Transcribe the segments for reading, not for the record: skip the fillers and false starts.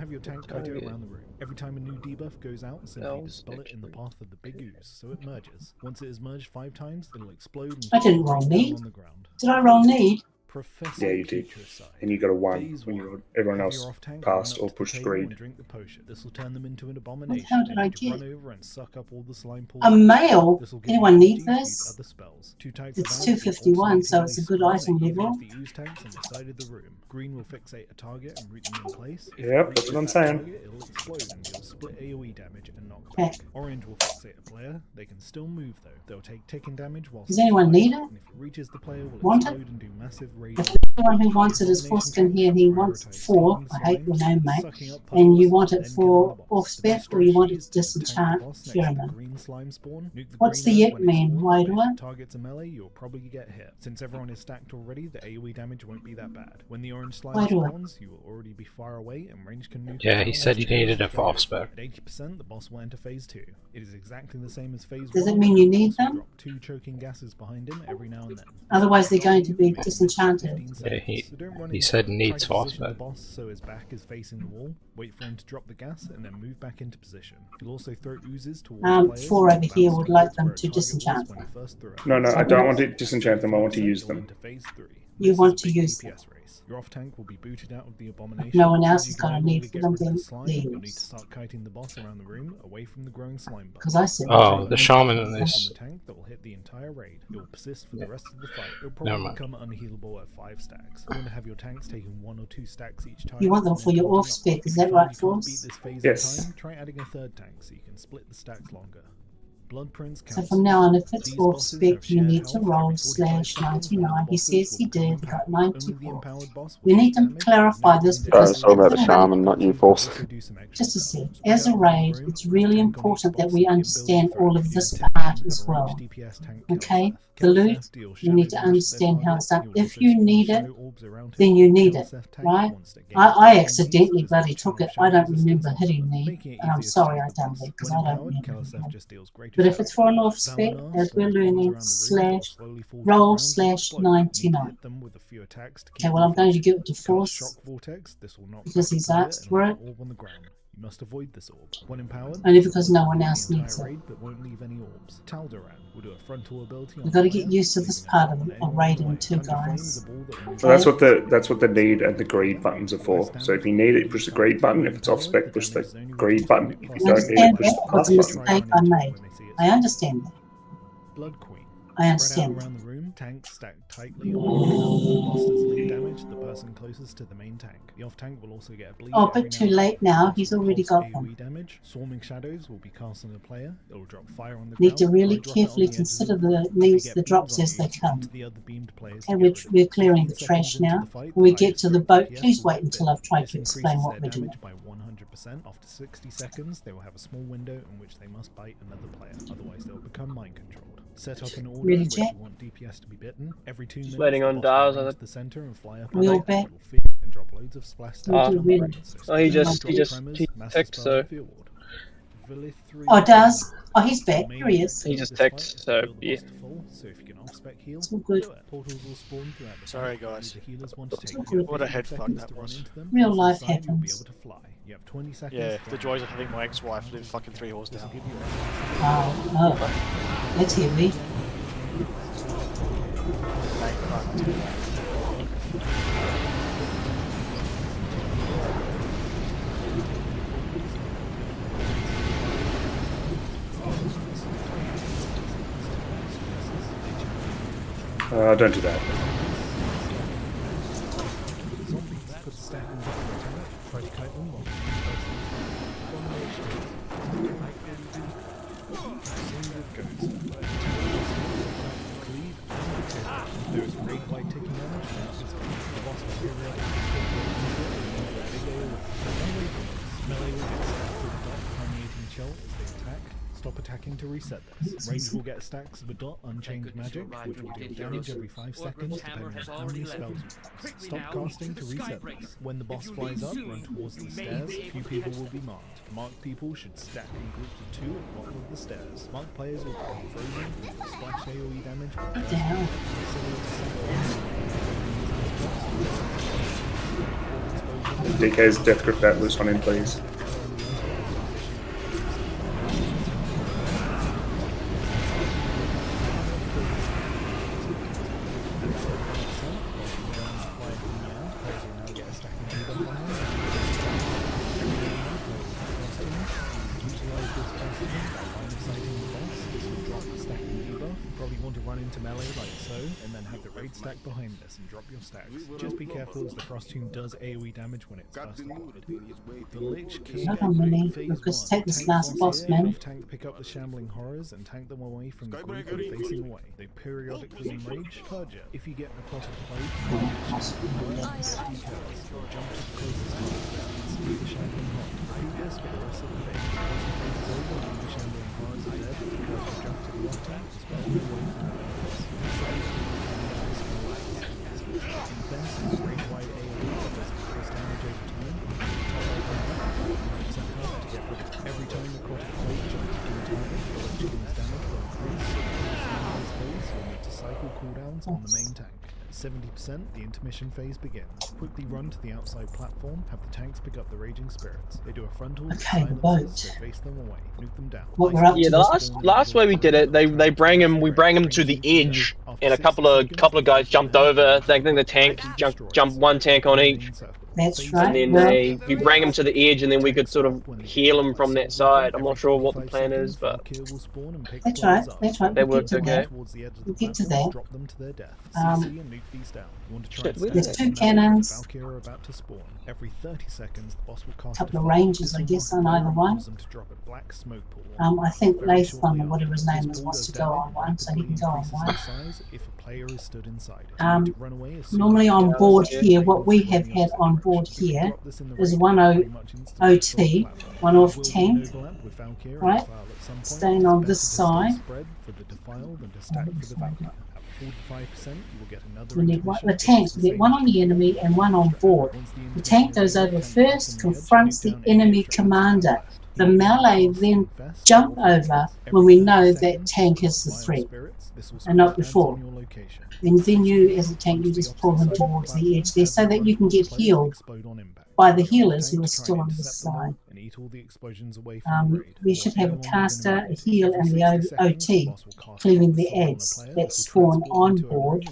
have your tank kite it around the room. Every time a new debuff goes out, simply dispel it in the path of the big ooze, so it merges. Once it is merged 5 times, it'll explode and I didn't roll need. on the ground. Did I roll need? Professor, yeah, you did. And you got a 1 when you're everyone else passed or pushed greed. Drink the potion. This will turn them into an What the abomination. hell did I get? Run over and suck up all the slime pools. A male? Anyone need this? Other spells. It's 251, so it's a good item level. The ooze tanks on the side of the room. Green will fixate a target and root them in place. Yep, that's what I'm saying. It'll explode and deal split AoE damage and knock back. Orange will fixate a player. They can still move though. They'll take ticking damage while. Does anyone need it? And if it reaches the player, will Want explode it? and do massive rage. If anyone who wants it is Forskin here, he wants it for, I hate your name, mate, and you want it for off spec or you want it to disenchant Pheromone. What's the Yip mean? Why do I? Targets a melee, you'll probably get hit. Since everyone is stacked already, the AoE damage won't be that bad. When the orange slime spawns, you will already be far away and range can move. Yeah, he said you needed it for off spec. At 80%, the boss will enter phase 2. It is exactly the same as phase 1. Does it mean you need them? Drop 2 choking gases behind him every now and then. Otherwise they're going to be disenchanted. Yeah, he said needs for off spec. The boss so his back is facing the wall. Wait for him to drop the gas and then move back into position. You'll also throw oozes towards 4 over here would like them to disenchant them. No, I don't want to disenchant them. I want to use them. You want to use them. Your off tank will be booted out of the abomination. No one else is going to need for them to leave. You'll need to start kiting the boss around the room away from the growing slime. Because I said. Oh, the shaman in this. The tank that will hit the entire raid. It will persist for the rest of the fight. It'll probably become unhealable at 5 stacks. You want to have your tanks taking 1 or 2 stacks each time. You want them for your off spec, is that right, Force? Yes. Try adding a 3rd tank so you can split the stacks longer. So from now on, if it's off spec, you need to roll /99. He says he did, got 94. We need to clarify this because it's all about the shaman, not you, Force. Just a sec. As a raid, it's really important that we understand all of this part as well. Okay? The loot, you need to understand how it's done. If you need it, then you need it, right? I accidentally bloody took it. I don't remember hitting me, and I'm sorry I done that because I don't remember. But if it's for an off spec, as we're learning, roll /99. Okay, well I'm going to give it to Force because he's asked for it. You must avoid this orb. When empowered, only because no one else needs it. But won't leave any orbs. Tal'Daran will do a frontal ability. We've got to get used to this part of raiding too, guys. So that's what the need and the greed buttons are for. So if you need it, push the greed button. If it's off spec, push the greed button. If you don't need it, push the What's a plus button. mistake I made? I understand that. Blood Queen. I understand. Around the room, tanks stacked tightly. Lost as lead damage, the person closest to the main tank. The off tank will also get a bleed. Oh, but too late now. He's already got them. Damage. Swarming shadows will be cast on the player. It will drop fire on the Need to really carefully consider the drops as they come. Okay, we're clearing the trash now. When we get to the boat, please wait until I've tried to explain what we're doing. After 60 seconds, they will have a small window in which they must bite another player. Otherwise, they'll become mind controlled. Set up an order where you want DPS to be bitten. Every 2 minutes, waiting on Dars on the center and fly up. We all back. And drop loads of splash. Oh, he just texted, so. Oh, Dars. Oh, he's back. Here he is. He just texted, so yeah. It's all good. Sorry, guys. It's all good. What a head fuck that was. Real life happens. You have 20 seconds. Yeah, the joys of having my ex-wife live fucking 3 halls down. Oh, that's heavy. Don't do that. There is great white taking damage. The boss will melee will get stacked with a dot permeating shell as they attack. Stop attacking to reset this. Range will get stacks of a dot unchanged magic, which will deal damage every 5 seconds depending on how many spells you cast. Stop casting to reset this. When the boss flies up, run towards the stairs. Few people will be marked. Marked people should stack in groups of 2 at the bottom of the stairs. Marked players will become frozen with splash AoE damage. What the hell? DK's death grip that loose on him, please. Probably want to run into melee like so, and then have the raid stack behind this and drop your stacks. Just be careful as the Frost Tomb does AoE damage when it's burst loaded. The Lich King Hold on, Minnie. phase We'll just 1. take this Tank last Frost boss, here, man. have Tank pick up the shambling horrors and tank them away from the group and facing away. They periodically enrage. Purge it. If you get a clotted plague, jump to the closest leave the shambling horror. Do this for the rest of the day. Once the phase is over, leave the shambling horrors are dead. Because jump to the left tank, spell them away from the enemies. Defense is range wide AoE that does increase damage over time. To get rid of every time the quarter plate jumps from the target, the Lich King's damage will increase. You'll need to cycle cooldowns on the main tank. At 70%, the intermission phase begins. Quickly run to the outside platform, have the tanks pick up the raging spirits. They do a frontal Okay, the boat. so face them away, nuke them down. What we're up Yeah, to the last way we did it, we bring him to the edge, and a couple of guys jumped over. I think the tank jumped one tank on each. That's right. And then we bring him to the edge, and then we could sort of heal him from that side. I'm not sure what the plan is, but That's right. That's right. that We'll worked get to okay. that. We'll get to that. Drop them to their death. Shit, There's 2 cannons. Valkyrie are about to spawn. Every 30 seconds, the boss will cast Couple of a ranges, I guess, on either one. them to drop a black smoke pool. I think Latham, or whatever his name is, wants to go on one, so he can go on one. If a player is stood inside it. Normally on board here, what we have had on board here is one OT, one off tank, right? Staying on this side. We need one, the tanks, we get one on the enemy and one on board. The tank goes over first, confronts the enemy commander. The melee then jump over when we know that tank is the threat, and not before. And then you, as a tank, you just pull them towards the edge there so that you can get healed by the healers who are still on this side. We should have a caster, a heal, and the OT cleaving the ads that spawn on board.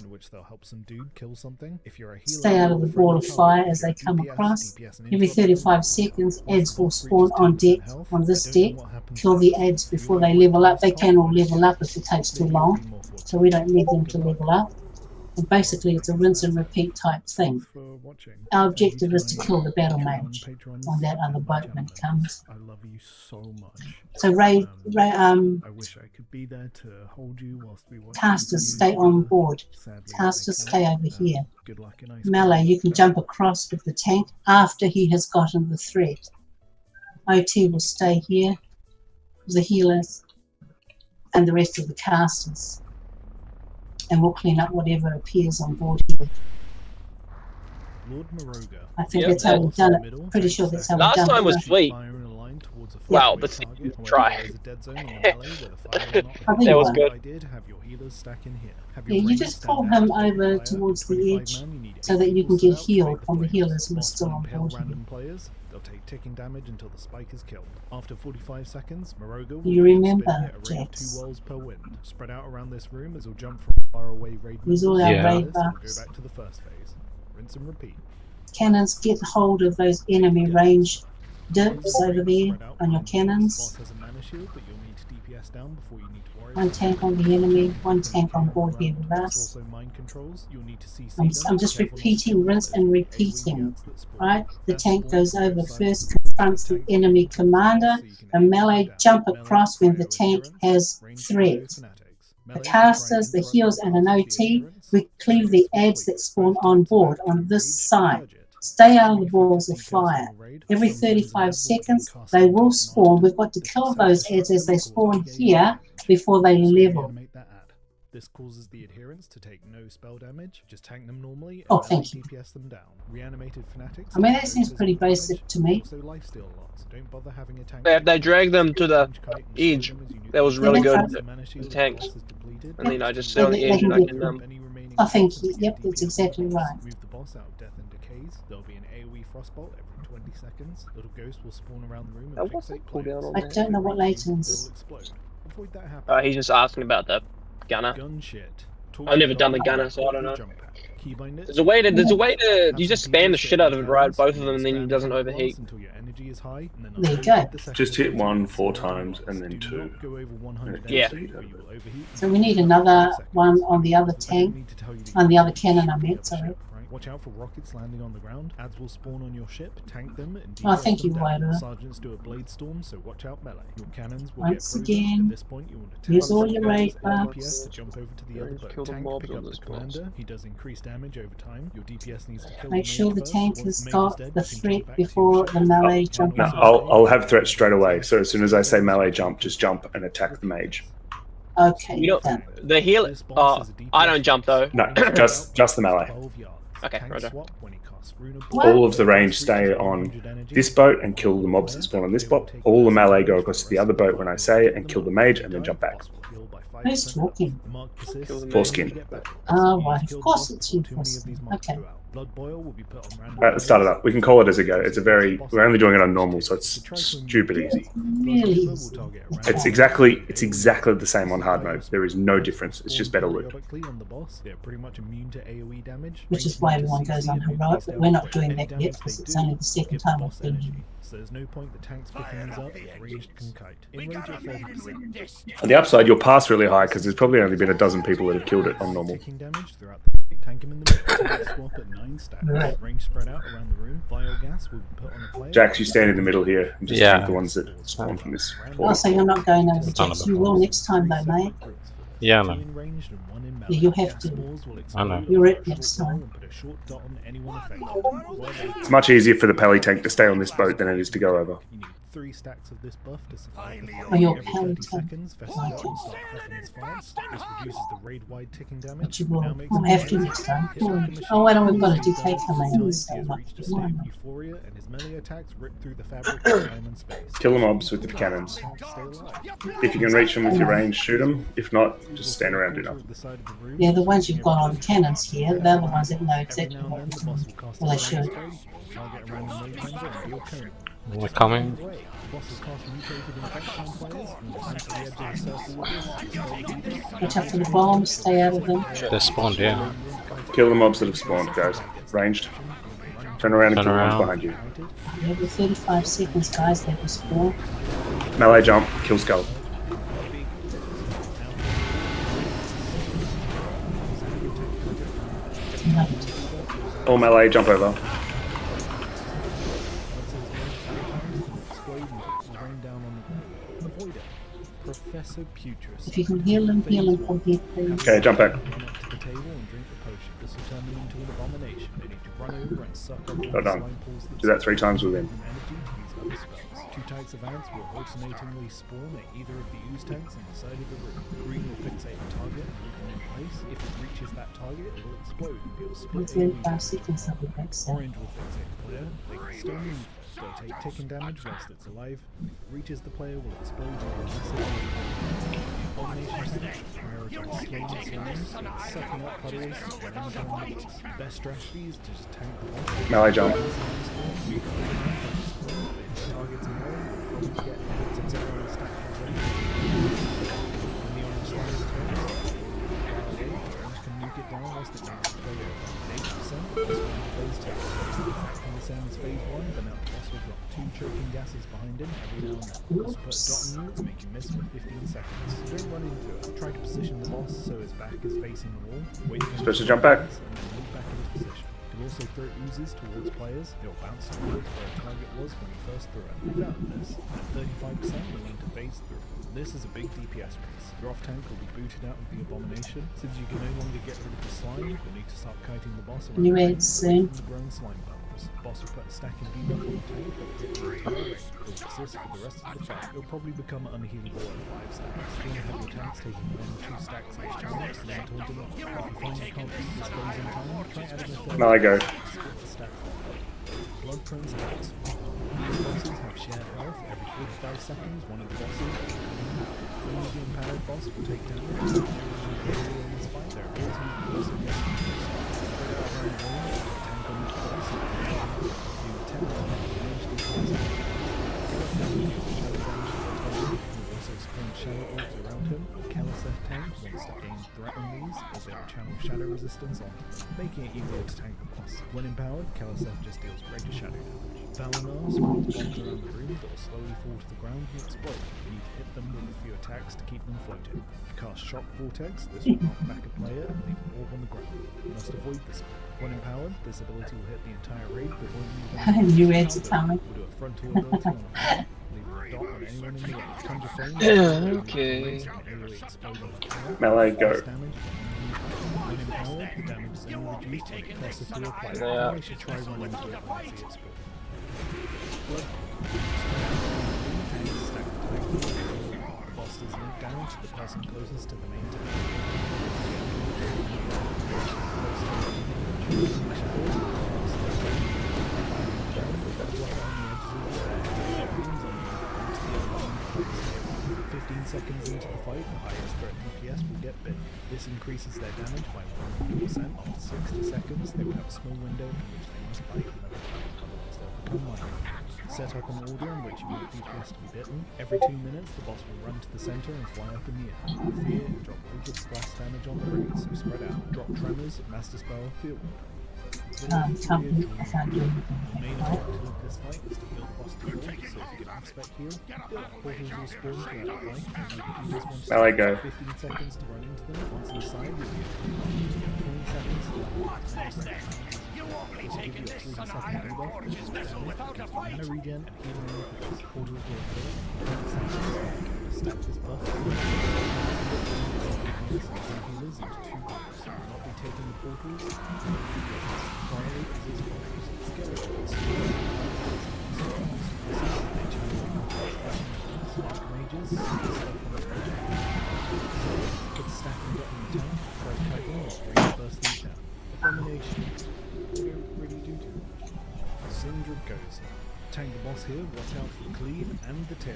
Stay out of the ball of fire as they come across. Every 35 seconds, ads will spawn on deck, on this deck. Kill the ads before they level up. They can all level up if it takes too long, so we don't need them to level up. And basically, it's a rinse and repeat type thing. Our objective is to kill the battle mage when that other boat when it comes. I love you so much. So I wish I could be there to hold you whilst we watch. casters stay on board. Casters stay over here. Melee, you can jump across with the tank after he has gotten the threat. OT will stay here, the healers, and the rest of the casters. And we'll clean up whatever appears on board here. I think that's how we've done it. Pretty sure that's how we've done it. Last time was sweet. Wow, but try. That was good. Yeah, you just pull him over towards the edge so that you can get healed from the healers who are still on board here. They'll take ticking damage until the spike is killed. After 45 seconds, Moroga will You remember, spin it around Jax. 2 walls per wind. Spread out around this room as he'll jump from far away raid Use all our Yeah. raid Go buffs. back to the first phase. Rinse and repeat. Cannons, get hold of those enemy range dips over there on your cannons. Boss has a mana shield, but you'll need to DPS down before you need to worry. One tank on the enemy, one tank on board here with us. Also mind controls. You'll need to CC I'm them. just Careful not to repeating, rinse and AoE repeating, ads that spawn. right? The tank goes over first, confronts the enemy commander, the melee jump across when the tank has threat. The casters, the heals, and an OT, we cleave the ads that spawn on board on this side. Stay out of the balls of fire. Every 35 seconds, they will spawn. We've got to kill those ads as they spawn here before they level. This causes the adherents to take no spell damage. Just tank them normally and Oh, thank you. DPS them down. Reanimated fanatics. I mean, that seems pretty basic to me. Also lifesteal lots. Don't bother having a tank. They dragged them to the edge. That was really good. The mana shield The tanks. is depleted. And then I just sit on the edge and I can I think, yep, that's exactly right. Move the boss out of death and decays. There'll be an AoE frostbolt every 20 seconds. Little ghost will spawn around the room and What's fixate the cooldown on I that? don't know what They'll Leighton's. explode. Avoid that happening. He's just asking about the gunner. Gun shit. I've never done the gunner, so I don't know. Jump pack. Keybind it. There's a way to. You just spam the shit out of it, right? Both of them, and then he doesn't overheat. Until your energy is high, and then There you go. Just hit 1 4 times and then 2. Go over 100 Yeah. energy, or you will overheat. So we need another one on the other tank, Need to tell you on the other cannon I meant, sorry. Right? Watch out for rockets landing on the ground. Ads will spawn on your ship. Tank them and Oh, thank you, defrost them down. Ryder. Sergeants do a blade storm, so watch out melee. Your cannons will Once get frozen. again, At this point, you want to here's tank all the your guns raid or DPS buffs. to jump over to the other Just boat. kill the Tank, mobs pick on up the this boss. commander. He does increased damage over time. Your DPS needs to kill Make the sure main the first. tank Once has the main got is dead, the you can threat jump back to your before ship. the melee jump. No, I'll have threat straight away. So as soon as I say melee jump, just jump and attack the mage. Okay, You don't. done. The heal. This boss is a I DPS don't jump though. No, just the melee. 12 yards. Okay, Tank roger. swap when he casts Rune of What? All of the range stay on this boat and kill the mobs that spawn on this boat. All the melee go across to the other boat when I say it and kill the mage and then jump back. Who's talking? Kill the Foreskin. Oh, right, of course it's you, Foreskin. Okay. Blood boil will be put on random Let's start it up. We can call it as it goes. It's a very. We're only doing it on normal, so it's stupid easy. Really easy. It's exactly the same on hard mode. There is no difference. It's just better loot. On the boss. They're pretty much immune to AoE damage. Which is why everyone goes on heroic, but we're not doing that yet because it's only the second time we've been here. So there's no point the tanks picking these up if ranged can kite. In range at 30%. On the upside, you'll pass really high because there's probably only been a dozen people that have killed it on normal. Taking damage throughout the tank him in the middle. Tank swap at 9 stacks. Right. Range spread out around the room. Vial gas will be put on the player. Jax, you stand in the middle here and just Yeah. tank the ones that spawn from this. Oh, so you're not going over the Son of jets. a You will next time though, mate. Yeah, Two man. in ranged and one in melee. Yeah, you'll have to. Gas balls will I know. explode You're it with a next short time. ball and put a short dot on anyone affected. It's much easier for the pally tank to stay on this boat than it is to go over. You need 3 stacks of this buff to survive. Oh, your Every pally 30 tank. seconds, Vessel Okay. Dot will start puffing its farts. This reduces the raid-wide ticking damage. But you will. Now makes We'll it have to easier. next time. Hit like a machine. Oh, wait, we've got a He DK coming in, so has like, reached a why state of not? euphoria, and his melee attacks rip through the fabric of time and space. Kill the mobs with the cannons. Tanks stay alive. If you can reach them with your range, shoot them. If not, just stand around and do nothing. The side of the room. Yeah, the ones you've got on cannons here, they're the ones that know Every exactly now what and then, to the boss do. will cast Well, a they should. spell, target a random mage member, and deal cone. We're coming. The boss will cast mutated infection on players, and will come to the edge of the circle with this. Watch out for the bombs, stay out of them. They're spawned, yeah. Kill the mobs that have spawned, guys. Ranged. Turn around and Turn kill the ones around. behind you. Every 35 seconds, guys, they will spawn. Melee jump, kill skull. Tonight. All melee, jump over. Professor Putris. If you can heal them from here, please. Okay, jump back. Run up to the table and drink the potion. This will turn them into an abomination. They need to run over and suck up all Well the done. slime pools that Do that 3 times with him. energy to use other spells. 2 types of ants will alternatingly spawn at either of the ooze tanks on the side of the room. Green will fixate a target and root them in place. If it reaches that target, it will explode and deal In split 35 seconds, I'll be back soon. Orange will fixate the player. They can still move. They'll take ticking damage whilst it's alive. If it reaches the player, will explode into a massive The abomination selection prioritize slowing slimes, sucking up puddles, and entering the boss. The best strategy is to just tank the boss. Melee jump. Targets in there, you get hits on the stack already. When the orange slime is turned, far away, the orange can nuke it down whilst it makes its way over. 80%, that's one phase 2. Exactly the same as phase 1, but now the boss will drop 2 choking gases behind him every now and then. This will put a dot on you and make you miss for 15 seconds. Don't run into it. Try to position the boss so his back is facing the wall. Wait for him Supposed to jump back. and then move back into position. You can also throw oozes towards players. They'll bounce towards where a target was when you first threw it. Without this, at 35% you'll need to phase through. This is a big DPS race. Your off tank will be booted out of the abomination. Since you can no longer get rid of the slime, you'll need to start kiting the boss around New the age ring soon. from the grown slime bubbles. The boss will put a stack of debuff on the tank that will hit you in range. It will persist for the rest of the fight. You'll probably become unhealable at 5 stacks. You want to have your tanks taking 1 or 2 stacks each time, then taunting off. If you find you can't beat this phase in time, try adding a third. Melee go. Split the stacks. Blood prone stacks. These bosses have shared health every 45 seconds, one of the bosses, the medium powered boss, will take damage. In this fight, their abilities will also get spread out around the room, tank on each boss, do 10 damage will also spawn shadow orbs around him. Keleseth tank wants to aim threat on these, as they will channel shadow resistance on them, making it easier to tank the boss. When empowered, Keleseth just deals greater shadow damage. Valinar spawns bombs around the room that will slowly fall to the ground and explode. You need to hit them with a few attacks to keep them floating. Cast Shock Vortex, this will knock back a player and leave an orb on the ground. You must avoid this. When empowered, this ability will hit the entire raid before you New edge time. will do a frontal ability on a leaving a dot on anyone in the air. Conjure Flame, Okay. Melee, go. When empowered, the damage is only reduced when it crosses through a player. Yeah. You should try running into it when you see it spawn. The boss does link down to the person closest to the main tank. 15 seconds into the fight, the highest threat DPS will get bit. This increases their damage by 100%. After 60 seconds, they will have a small window in which they must bite another time, otherwise they'll become minor. Set up an order in which you want DPS to be bitten. Every 2 minutes, the boss will run to the center and fly up in the air. Fear, drop loads of splash damage on the raid, so spread out. Drop tremors, master spell, field. I can't do anything. The main objective of this fight is to build boss to heal, so if you get aspect heal, portals will spawn throughout the fight, and you can do this once Melee, go. 15 seconds to run into them. Once inside, you'll get 20 seconds to you will take a 40-second debuff, which is damage, mana regen, and healing refills. Portals will appear in 20 seconds. Stack this buff. Healers into 2 buffs. You will not be taking the portals. Finally, as is follows. Skeletons. Spark mages. Put the stacking button in the tank. Try typing or straight burst them down. Abomination. We don't really do too much. Syndra goes. Tank the boss here, watch out for the cleave and the tail.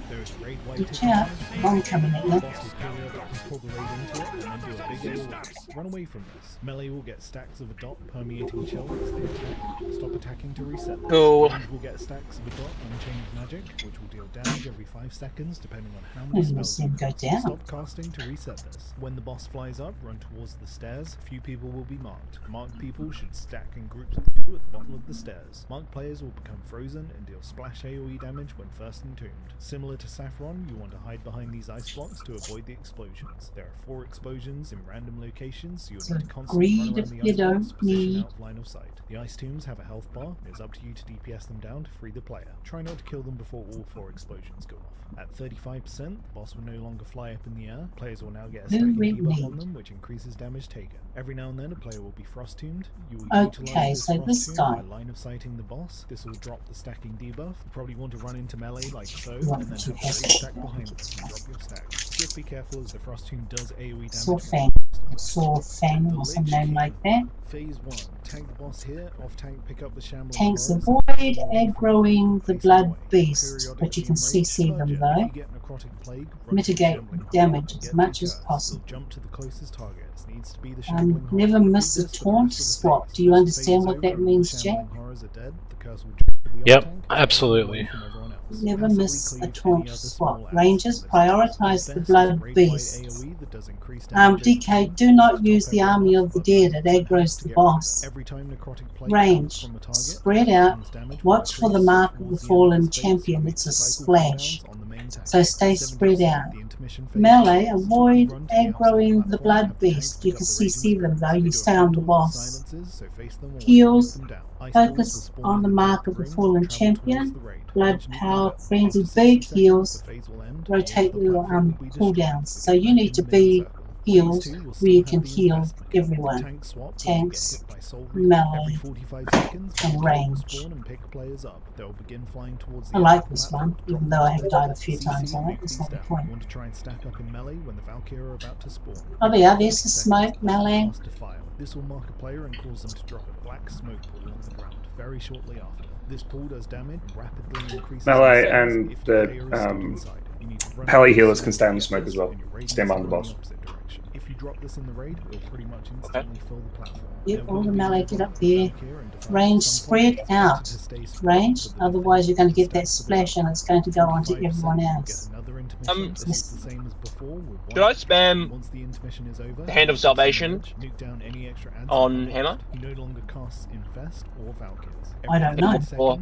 There is raid white Watch out, one coming at the you. boss will periodically pull the raid into it and then do a big AoE. Run away from this. Melee will get stacks of a dot permeating shell as they attack. Stop attacking to reset this. Cool. Range will get stacks of a dot unchanged magic, which will deal damage every 5 seconds depending on how many We'll spells see you him go cast. down. Stop casting to reset this. When the boss flies up, run towards the stairs. Few people will be marked. Marked people should stack in groups of 2 at the bottom of the stairs. Marked players will become frozen and deal splash AoE damage when first entombed. Similar to Saffron, you want to hide behind these ice blocks to avoid the explosions. There are 4 explosions in random locations, so you'll So need to constantly run greed around if the you ice blocks don't to position need. out of line of sight. The ice tombs have a health bar, and it's up to you to DPS them down to free the player. Try not to kill them before all 4 explosions go off. At 35%, the boss will no longer fly up in the air. Players will now get a stacking debuff on them, which increases damage taken. Every now and then, a player will be frost tombed. You will Okay, utilize so this this frost tomb guy. by line of sighting the boss. This will drop the stacking debuff. You probably want to run into melee like so, and What then did have you the have? raid stack behind this and drop your stack. Just be careful as the frost tomb does AoE damage. Saw Fang. Saw Fang or some name like that. Phase 1. Tank the boss here. Off tank, pick up the shambling Tanks horrors. avoid aggroing the blood beast, but you can CC them though. If you get necrotic plague, run to the Mitigate shambling horror damage and as get much as decursed. possible. You'll jump to the closest target. It needs to be the shambling horror. Never miss Do a this for the taunt rest of the swap. phase. Do you Once the understand phase what is that over and means, the Jack? shambling horrors are dead, the curse will jump to the Yep, off tank, absolutely. away from everyone else. Never Passively miss a cleave any taunt other swap. small Rangers allies. prioritize the Best blood raid-wide beast. AoE that does increased damage DK, over do not time. use Top the everyone army off, of the but dead. It it's an aggroes axe to the get rid of it. boss. Every time necrotic plague Range. comes from a target, Spread the out. team's damage will Watch for the increase mark of the towards the end fallen this phase, champion. you'll It's a need to cycle splash. cooldowns on the main tank. So stay 7 spread jumps. out. The intermission phase Melee, starts. avoid Run to the outside aggroing the platform, blood have the tanks beast. pick You up can the raging CC them spirits. though, They you do a stay on the frontal with boss. silences, so face them or Heals, knock them down. Ice focus balls will spawn on the in mark the of the rings fallen and travel towards champion. the raid. Blood, Once you meet power, them, frenzy, after 60 big seconds, heals, the phase will end, and rotate the your platform will be destroyed, cooldowns. so So get you back need in to the main be circle. heals where you can heal everyone. Tank swap, Tanks, hit by soul melee, every 45 seconds, and range. spawn and pick players up. They'll begin flying towards the I edge like of the this platform, one, even drop though I down. have died a few CC times on it. make That's these not the down. point. You want to try and stack up in melee when the Valkyrie are about to spawn. Oh yeah, there's the smoke, melee. Cast a file. This will mark a player and cause them to drop a black smoke pool on the ground very shortly after. This pool does damage and rapidly increases Melee in size and if the, player is stuck inside. You need to run Pally up healers the can stay on the smoke as well. and your raid Stand needs behind to the run boss. opposite direction. If you drop this in the raid, it'll pretty much instantly fill the platform. Yep, There all will the be melee a get up Valkyrie there. and define Range at some point spread it's better out. to stay spread Range, so that the otherwise you're going to get that defender stacks splash and it's going to go on to 45 everyone seconds, else. we'll get another intermission. This Yes. is the same as before with Should I one. spam Once the intermission is over, the Hand of Salvation nuke down any extra ads on you have Hammer? left. He no longer casts Infest or Valkyries. I don't know. Or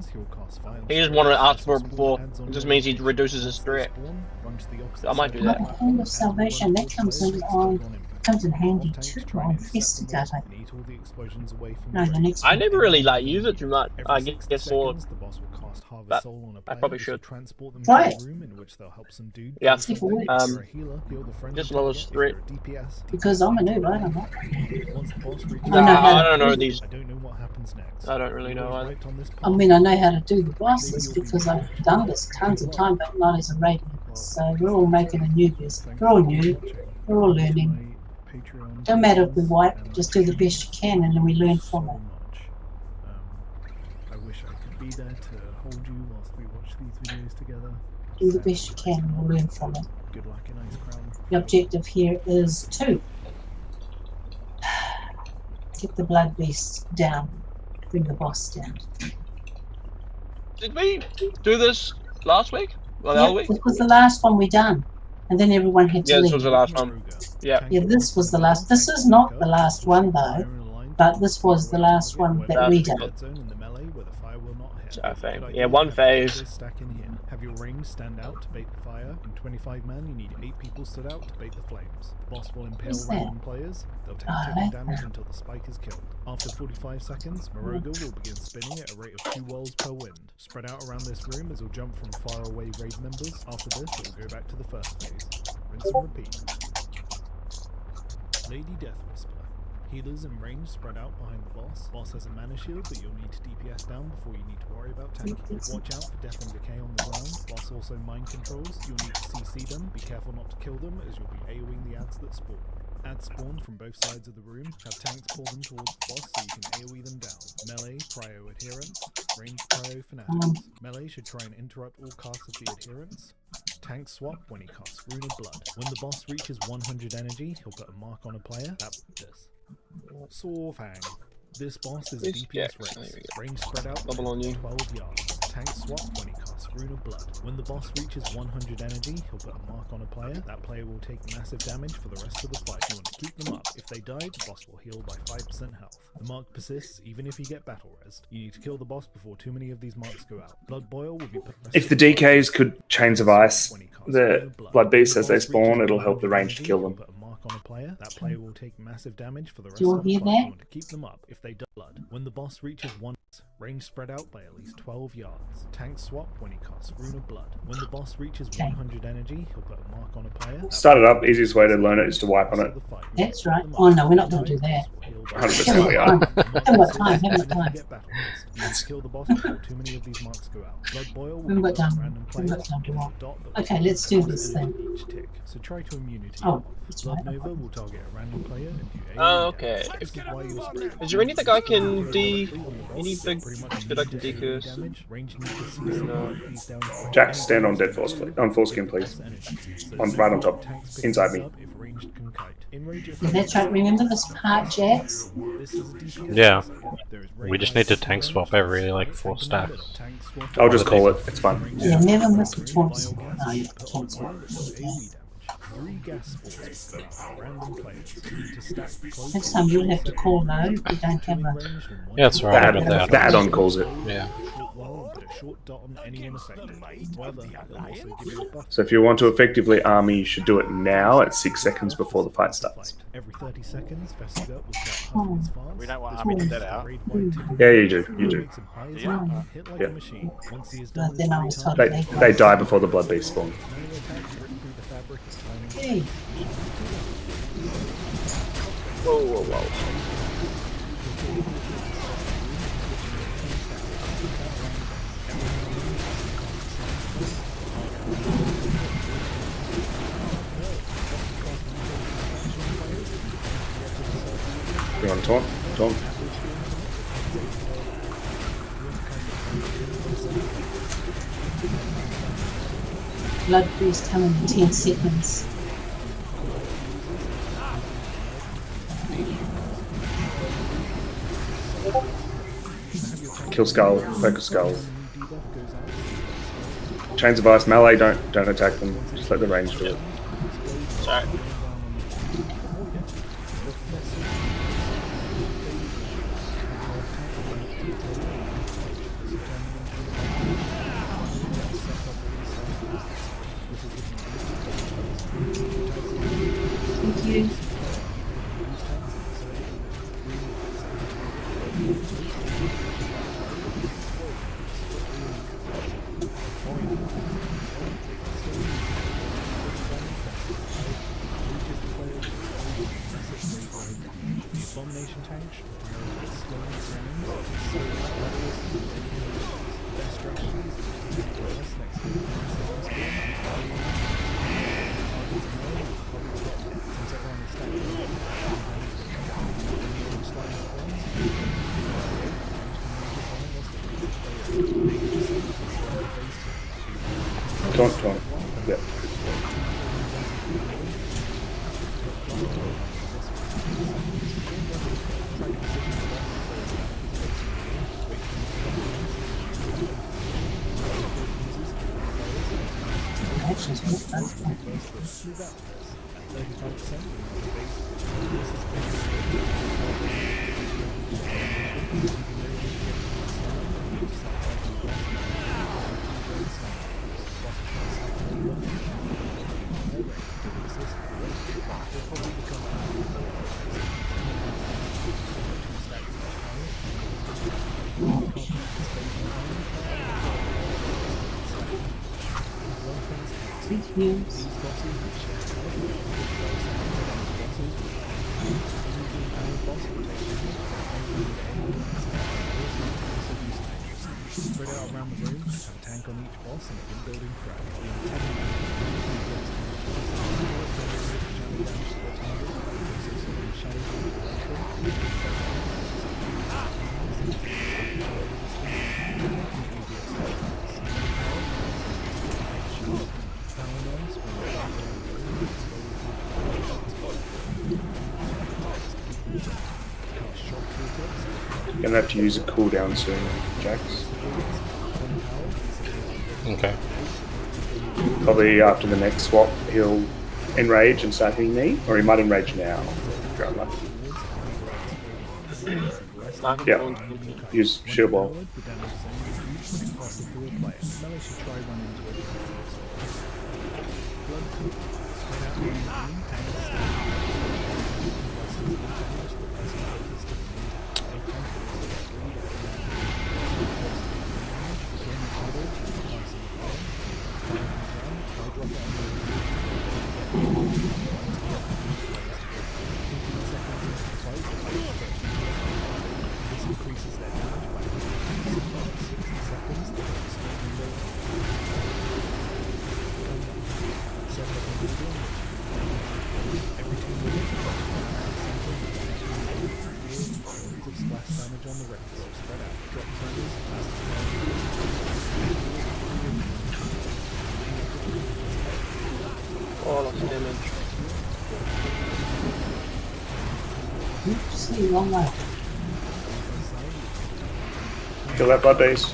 he just wanted to ask for it before. It just means he reduces his threat. I might do that. Oh, the Hand of Salvation, that comes in handy too on Festigate. No, the next I one. never really like use it too much. I guess for but I probably should. Try it. Yeah. See if it works. Just lowest threat. Because I'm a noob, I don't know. I don't know these. I don't know what happens next. I don't really know either. I mean, I know how to do the bosses because I've done this tons of time, but not as a raid. So we're all making a newbies. We're all new. We're all learning. Don't matter if we wipe, just do the best you can and then we learn from it. I wish I could be there to hold you whilst we watch these videos together. Do the best you can and we'll learn from it. Good luck in Ice Crown. The objective here is to get the blood beast down, bring the boss down. Did we do this last week? Or the other Yep, week? this was the last one we done, and then everyone had to Yeah, this leave. was the last one. Yeah. Yeah, this was the last. This is not the last one though, but this was the last one that we did. I think. Yeah, one phase. Have your rings stand out to bait the fire. In 25 men, you need 8 people stood out to bait the flames. The boss will impale What's that? random players. They'll take Oh, ticking that's damage that. until the spike is killed. After 45 seconds, Moroga will begin spinning at a rate of 2 whirls per wind. Spread out around this room as he'll jump from far away raid members. After this, it will go back to the first phase. Rinse and repeat. Lady Death Whisper. Healers in range spread out behind the boss. Boss has a mana shield that you'll need to DPS down before you need to worry about tanking. Watch out for death and decay on the ground. Boss also mind controls. You'll need to CC them. Be careful not to kill them as you'll be AoEing the ads that spawn. Ads spawn from both sides of the room. Have tanks pull them towards the boss so you can AoE them down. Melee, prio adherents. Ranged prio fanatics. Melee should try and interrupt all casts of the adherents. Tank swap when he casts Rune of Blood. When the boss reaches 100 energy, he'll put a mark on a player. That's this. Swordfang. This boss is a This DPS Jax, race. there we Range spread out Double on you. 12 yards. Tank swap when he casts Rune of Blood. When the boss reaches 100 energy, he'll put a mark on a player. That player will take massive damage for the rest of the fight. You want to keep them up. If they die, the boss will heal by 5% health. The mark persists even if you get battle rest. You need to kill the boss before too many of these marks go out. Blood boil will be put. If the DKs could chains of ice the blood beasts as they spawn, it'll help the range to kill them. Put a mark on a player. That player will take massive damage for the rest Do you of the hear fight. that? You want to keep them up if they die. Blood. When the boss reaches one, range spread out by at least 12 yards. Tank swap when he casts Rune of Blood. When the boss reaches 100 energy, he'll put a mark on a player. That Start it up. Easiest way to learn it is to wipe on it. That's right. Oh no, we're not going to do that. 100% we are. Haven't got time, haven't got time. Kill the boss before too many of these marks go out. Blood boil will Haven't got be put on time. random Haven't got players. time to walk. Dot that Okay, will let's do target this then. each tick. So try to immunity. Oh, that's Blood right. Nova will target a random player and do Oh, AoE okay. damage. This is why you'll spread. Is there anything I can any big Pretty much that I can immediate decurse? damage. Range need to see these down for Jack, stand on dead force, on foreskin, please. Right on top, inside me. Yeah, that's right. Remember this part, Jax? Yeah. We just need to tank swap every like 4 stacks. I'll just call it. It's fun. Yeah, never miss a taunt swap. No, you can't swap. Next time you'll have to call though if you don't have a... Yeah, it's alright. I got that. The add-on calls it. Yeah. So if you want to effectively army, you should do it now at 6 seconds before the fight starts. Every 30 seconds, Vestiga will start Oh. half as fast. We don't want army to dead out. Yeah, you do. You do. Yeah. Hit like Yeah. a machine. Once he is But done then I was told They, they die before the blood beast spawn. Hey, Whoa, whoa, whoa. Bring on taunt. Taunt. Blood boost coming in 10 seconds. Kill Skull. Focus Skull. Chains of Ice. Melee. Don't attack them. Just let the range do it. Sorry. Thank you. Abomination tank. Taunt. Yep. Actions with us. Sweet heals. Spread out around the room, have a tank on each boss and a building threat. You're gonna have to use a cooldown soon, Jax. Okay. Probably after the next swap, he'll enrage and start hitting me, or he might enrage now. If you're unlucky. Yeah. Use shield wall. Oh, lots of damage. Oopsie, wrong way. Kill that blood base.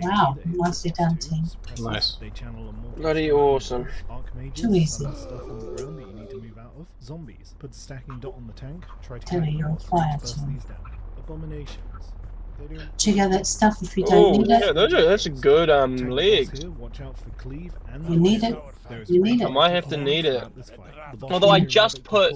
Wow, nicely done, team. Nice. Bloody awesome. Too easy. Zombies. Put a stacking dot on the tank. Try to Tell me kill you're them, quiet, bust Tom. these down. Abominations. check out that stuff if you don't Oh, need yeah, it. that's a good legs. Here, watch out for cleave and You need it. You need I it. might have to need it. Although I just put.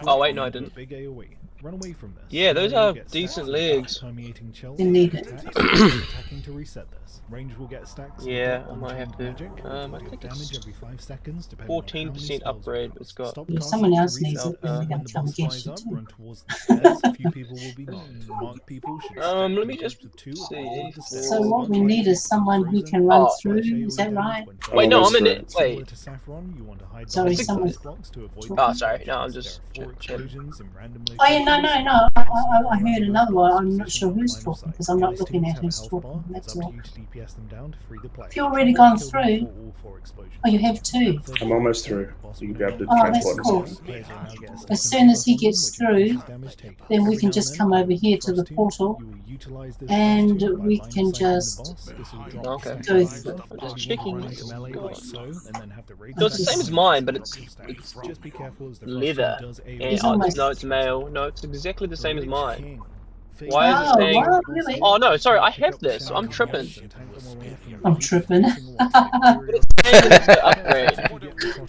Oh wait, no, I didn't. Big AoE. Run away from this. Yeah, those Melee will are get decent stacks of legs. permeating chill. You need it. Attacking to reset this. Range will get stacks. Yeah, of I might have to. magic, which I will deal think damage it's every 5 seconds, depending on how many 14% spells upgrade. you But it's cast. got. Stop If casting someone to else needs reset it, then they're when going the to come boss against flies you up, too. run towards the stairs. A few people will be marked. Marked people should stack Let me in just groups of 2 see. along the stairs. So what we Once need range is someone who can run Oh. through. Is that right? Wait, no, almost I'm in through. it. Similar Wait. to Saffron, you want to hide Sorry, behind someone- these blocks to avoid Oh, sorry. No, I'm There just. are 4 explosions in random Oh yeah, no. locations. I heard another one. I'm not sure who's talking because I'm not looking at who's talking. That's all. Have you already gone through? Oh, you have too. I'm almost through. You can grab the Oh, that's transport in a cool. second. As soon as he gets through, then we can just come over here to the portal and we can just Okay. go through. I'm just checking. So it's the same as mine, but it's leather. And, It's oh, almost- no, it's male. No, it's exactly the same as mine. Why is it Oh, saying? wow, really? Oh no, sorry, I have this. So I'm tripping. I'm tripping. Upgrade.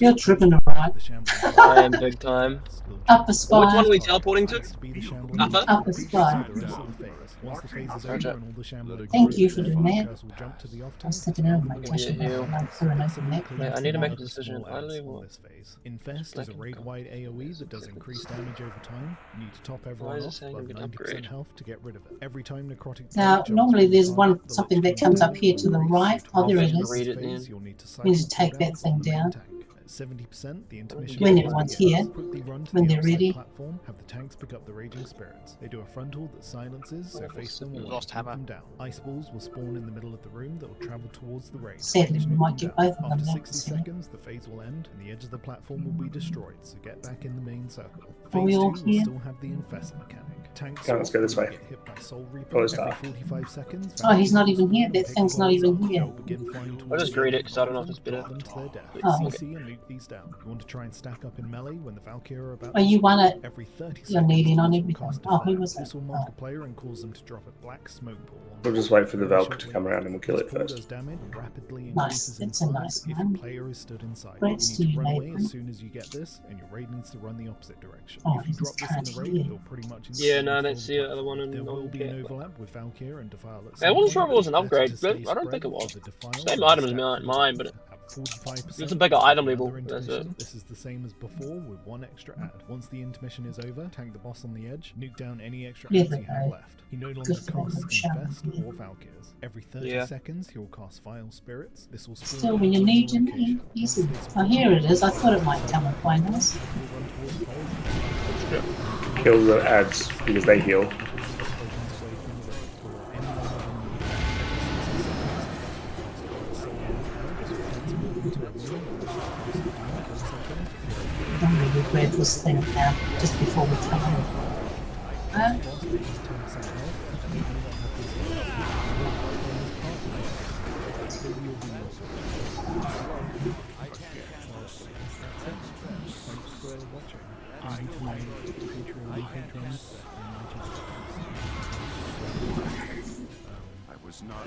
You're tripping, alright. I am big time. Upper Which spine. one are we teleporting to? Upper? Upper spine. Once the phase is over and all the shambling Thank you for doing that. will jump to the off I was tank. thinking, oh my gosh, Yeah, I'm yeah. like through an open neck. Wait, I need to make a Other decision. small I adds really on want. this phase. Infest is a raid-wide AoE that does increased damage over time. You need to top Why everyone is it off saying above I'm gonna 90% upgrade? health to get rid of it. Every time necrotic Now, jumps normally on there's the one target, something the that comes up here to the right. Oh, there it I'll is. read it phase, then. you'll need to We need to cycle take that cooldowns thing on the main down. tank. At 70%, the intermission When phase everyone's begins. here, Quickly run to when the they're outside ready. platform, have the tanks pick up the raging spirits. They do a frontal that silences, so face them or Lost knock hammer. them down. Ice balls will spawn in the middle of the room that will travel towards the rage. Sadly, we might get both of them After now. 60 seconds, the phase will end, and the edge of the platform will be destroyed, so get back in the main circle. Are we Phase all 2 will here? still have the infest mechanic. Tanks Okay, let's go this way. get hit by Soul Reaper Oh, it's every not. 45 seconds. Oh, he's not even here. That Pick thing's the not ones even up, here. they'll begin flying I'll towards just the read edge it, of 'cause the I don't know if platform, it's better. drop them to their death. Oh. CC and nuke these down. You want to try and stack up in melee when the Valkyrie are about Oh, you won it. Every 30 You're seconds, leading on this will everything. cast a Oh, who fire. was This that? will mark Oh. a player and cause them to drop a black smoke ball. on We'll the just wait for the ground. Valk to come around and we'll kill it This ball first. does damage and rapidly Nice. increases That's in a size nice if one. the player is stood inside. Congrats You need to to you, run away Nathan. as soon as you get this, and your raid needs to run the opposite direction. Oh, If you this drop is this in the kinda raid, weird. they'll pretty much Yeah, instantly no, fall that's the apart. other one. There will be an Okay. overlap with Valkyrie and Defile at I some wasn't sure if point. it was an Better upgrade, to but stay I don't think spread it was. of the Defile Same and item as stack mine, but at 45%. it's a bigger item Another level, that's it. intermission. This is the same as before with one extra add. Once the intermission is over, tank the boss on the edge, nuke down any extra Yeah, adds you have okay. left. He no longer Good for casts them, shall Infest we? or Valkyries. Every 30 Yeah. seconds, he'll cast Vile Spirits. This will spawn Still, when you on need your him, location. easy. Oh, here it is. I thought it might come and find us. Kill the ads because they heal. I'm going to grab this thing now, just before we come in. I was not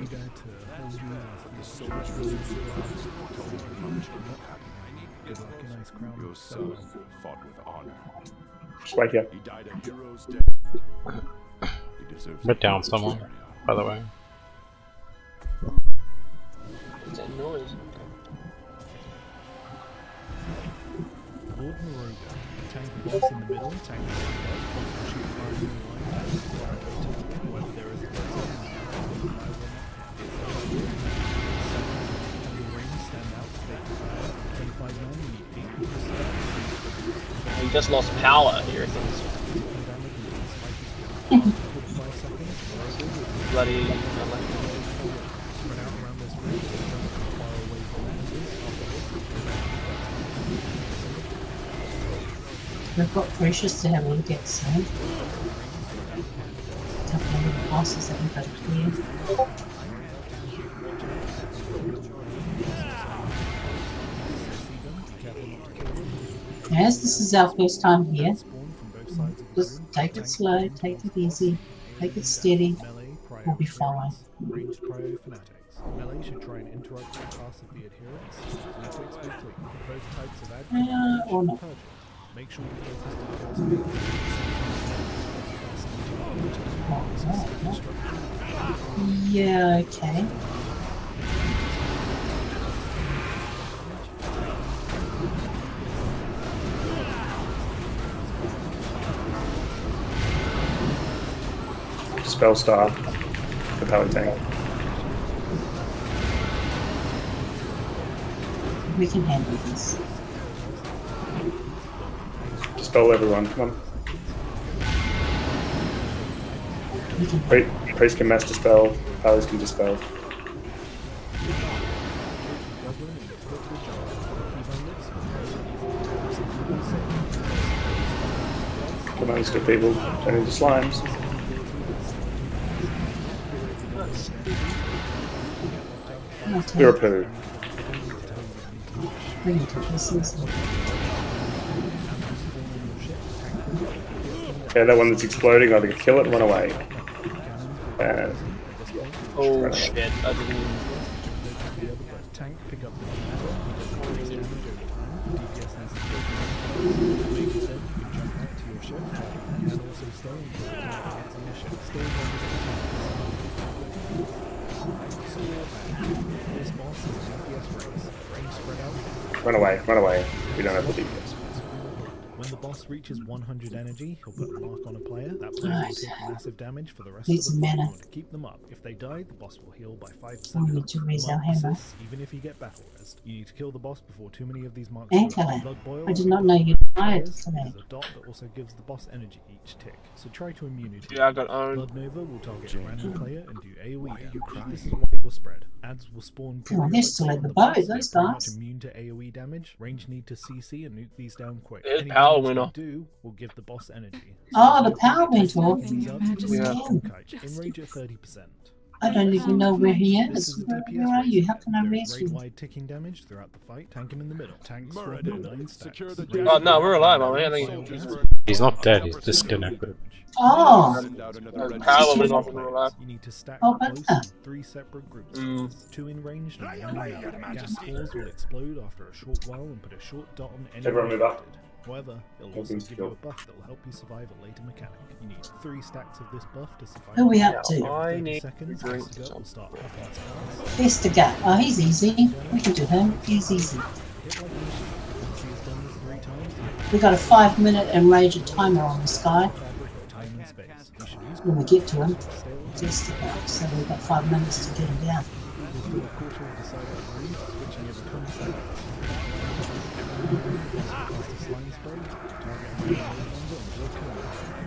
eager to hold you as so much good luck in Ice Crown. Your son fought with honor. Just wait here. He died a hero's death. He deserves Put down someone, by the way. what's that noise? Lord Moroga, tank the boss in the middle, tank the boss will shoot fire in the line, whether there is a person stand out to take the fire. 25 men, you need 8%. He just lost power, he reckons. Bloody. Spread out around this room, far away from We've got Precious to have a look at soon. A couple of little bosses that we've got to clear. As this is our first time here, just take it slow, take it easy, Take it steady. Melee prior We'll be fine. adherents, ranged prior fanatics. Melee should try and interrupt the path of the adherents. Fanatics will flee. Both types of ad Or not. purge. Make sure you focus details on the Yeah, okay. Spell star. Compelling tank. We can handle this. Dispel everyone. Come on. We can Priest can mass dispel. Palace can dispel. Come on, good people. Turn into slimes. You're a poo. bring it to pieces. Yeah, that one that's exploding, either kill it and run away. Oh shit, I didn't. Tank, pick up the Run away, run away. We don't have the DPS. When the boss reaches 100 energy, he'll put a mark on a player. That player will take massive damage for the rest Needs of the some fight. mana. To keep them up. If they die, the boss will heal by 5%. We need to raise our Mark hammer. assists, even if you get battle rest. You need to kill the boss before too many of these marks Anchor. drop. Blood boil I did and not blood know you died is today. a dot that also gives the boss energy each tick. So try to immunity. Yeah, I got owned. Blood Nova will target a random player and do AoE damage. This is why you'll spread. Ads will spawn. Come on, they're still at the on boat, boss. those They're pretty much guys. immune to AoE damage. Range need to CC and nuke these down quick. There's Any power damage they winner. do will give the boss energy. Oh, the power went off. Yeah. Enrage at 30%. I don't even know where he This is. is a Where DPS are you? How can I There is raise you? raid-wide ticking damage throughout the fight. Tank him in the middle. Tank swap at 9 stacks. Secure the Oh no, we're alive, aren't we? I think He's not dead, he's disconnected. Oh, Send out another power went energy. off and we're alive. You need to stack Oh, close but- in 3 separate groups. Mm. 2 in ranged and 1 in melee. Gas spores will explode after a short while and put a short dot on any Everyone move up. affected. However, it'll also Everything's give you a cool. buff that will help you survive a later mechanic. You need 3 stacks of this buff to survive. who are we up to? I Every 30 need seconds, to drink Vestigat will start puffing its gas. Vestigat. Oh, he's easy. We can do him. He's easy. Hit like this. Once he has done this 3 times, We got a 5-minute enraged timer on this guy. fabric of time and space. You should use When we get to him, stay alive. Vestigat. So we've got 5 minutes to get him down. We'll fill a quarter of the side of the room, switching every 20 seconds. Cast a slime spray, target a melee member, and blow kill him.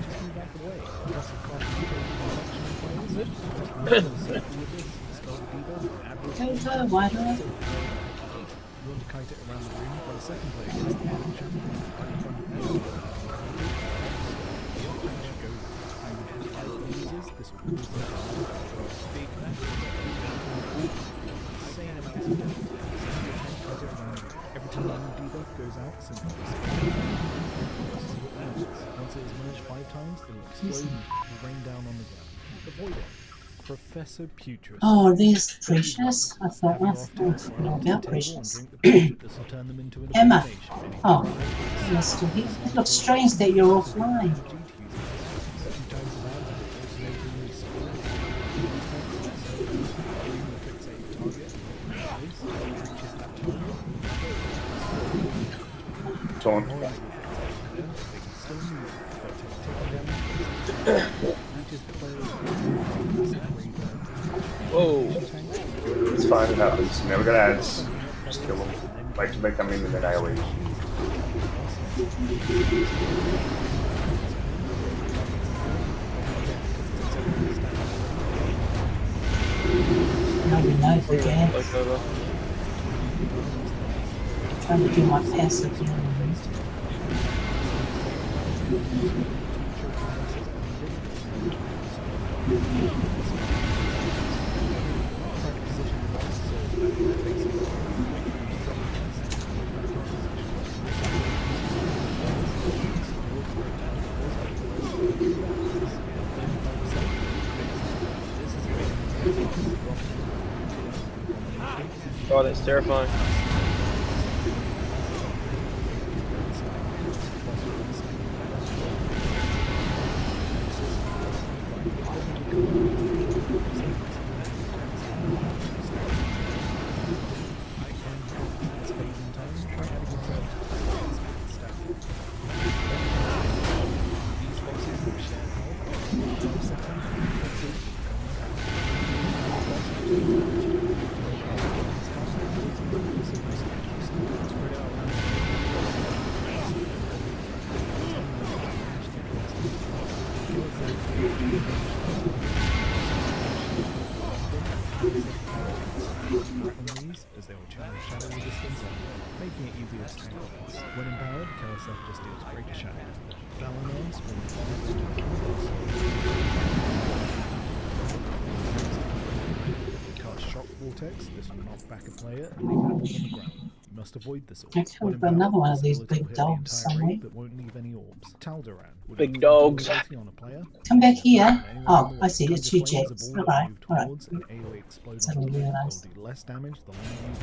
Just move out the way. Plus, of course, you can take players. Just move in a circle with this, spell the debuff, and add this. Over, wider. You want to kite it around the room, while the second player gets the action right in front of you. The off-tank should go with it. When you hit 5 users, this will cause them to move for a big insane amounts of damage. Kite it around the room. Every time a new debuff goes out, simply once it is merged 5 times, it will explode and will rain down on the ground. Avoid it. Professor Putrid. Oh, there's Precious. I thought about Precious. Emma. Oh, you're still here. It looks strange that you're offline. Taunt. Whoa. It's fine, it happens. Never got ads. Just kill them. Wait till they come in and then AoE. No, we know the game. Like over. Trying to do my passive healing. Oh, that's terrifying. As they will challenge shadow resistance, making it easier to tank boss. When empowered, Keleseth just deals greater shadow. Valinor spawns cast Shock Vortex. This will knock back a player and leave an orb on the ground. You must avoid this orb. Okay, we've got another one of these big dogs somewhere. But won't leave any orbs. Tal'Daran would Big dogs. on a player. Come back here. Oh, I see. It's you, Jets. Alright, alright. Suddenly realised. Do less damage the longer you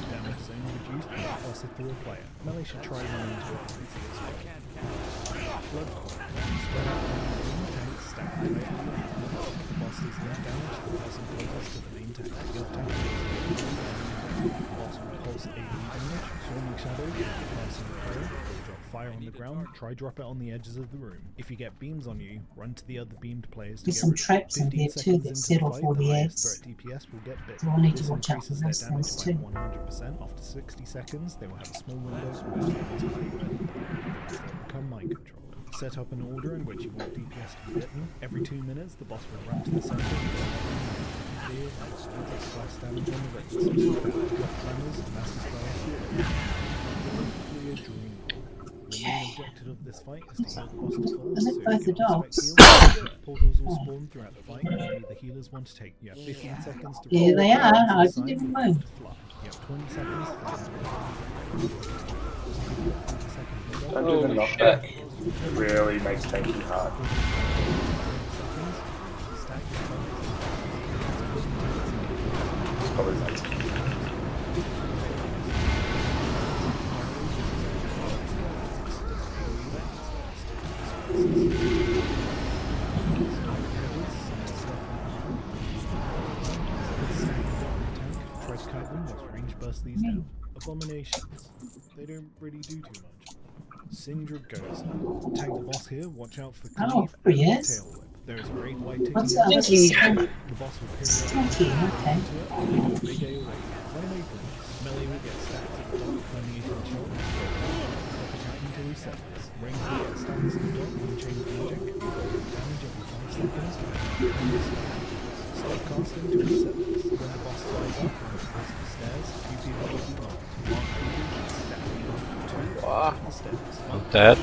damage is only reduced when you pass it through a player. Melee should try running into it as easy as well. Blood Coil. Spread out around the main tank, stack the plate on the boss does less damage, the person closest to the main tank. Your tank boss will pulse AoE damage, swarming shadows, passing the player, will drop fire on the ground, try drop it on the edges of the room. If you get beams on you, run to the other beamed players to There's get some rid. traps in 15 there too seconds that into set the off fight, all the highest ads. threat DPS will get bit. So we'll need to This watch out for increases their those damage things by too. 100%. After 60 seconds, they will have a small window in which they must play ready. They will become mind controlled. Set up an order in which you want DPS to be bitten. Every 2 minutes, the boss will run to the center and clear splash damage on the rings. Drop tremors, master spells, clear dream. The main objective of this fight is to heal the boss's falls. Is it both the dogs? Portals will spawn throughout the fight, and only the healers want to take. You have 15 seconds to There they are. I to didn't even decide move. to fly. You have 20 seconds for Don't do the knockback. It really makes tanking hard. It's probably nice. Try to kite them, let's range burst these down. Abominations. They don't really do too much. Sindra goes. Tank the boss here, watch out for Oh, cleave here he and is. tail whip. There is a great white tick. What's The that? Stinky. boss will Stinky, okay. Big AoE. Run away from this. Melee will get stacked at the dot, permeating the shot. Stop attacking to reset this. Range will get stacks at the dot, unchain magic. Damage every 5 seconds. Stop casting to reset this. When the boss flies up and goes the stairs, you people will be blocked. Mark people, stacking up to the stairs. I'm dead.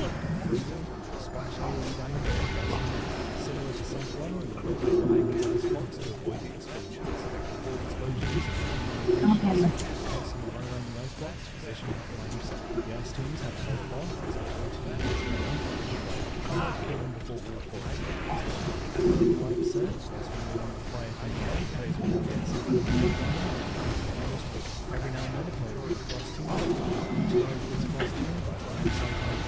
Splash AoE damage. Similar to Sunflower, you will be flying into the spots to avoid the explosions. Explosions. Come on, look. Constantly run around the ice blocks, position behind yourself. The ice teams have a health bar, as I told you. Kill them before all falls. 5%, that's when you want to fly a high players will get something. Every now and then, a player will cross team. Utilize this cross team by running sometimes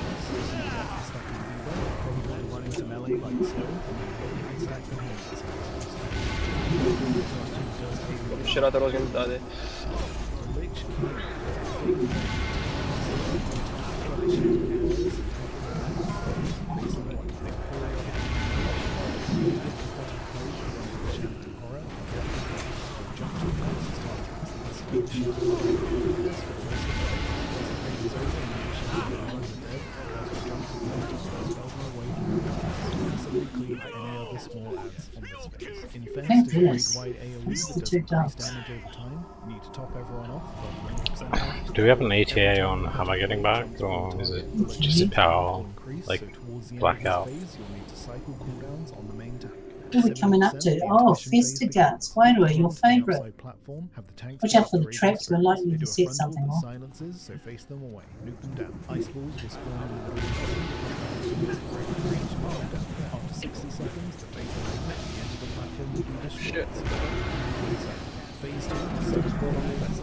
stacking Viva, probably running to melee like so, and stack the hand. Shit, I thought I was gonna die there. Thank goodness. It's the two dogs. Damage over time. You need to top everyone off. But 100% Do we have an ETA on how am I getting back, or is it just a power, like, blackout? What are we coming up to? Oh, Festa Guts. Wairua, your favourite. Watch out for the traps, we're likely to set something off. Silences, so face them away. Nuke them down. Ice balls will spawn in the After 60 seconds, the face away. The edge of the platform Shit. Phase 2, so the ball on the best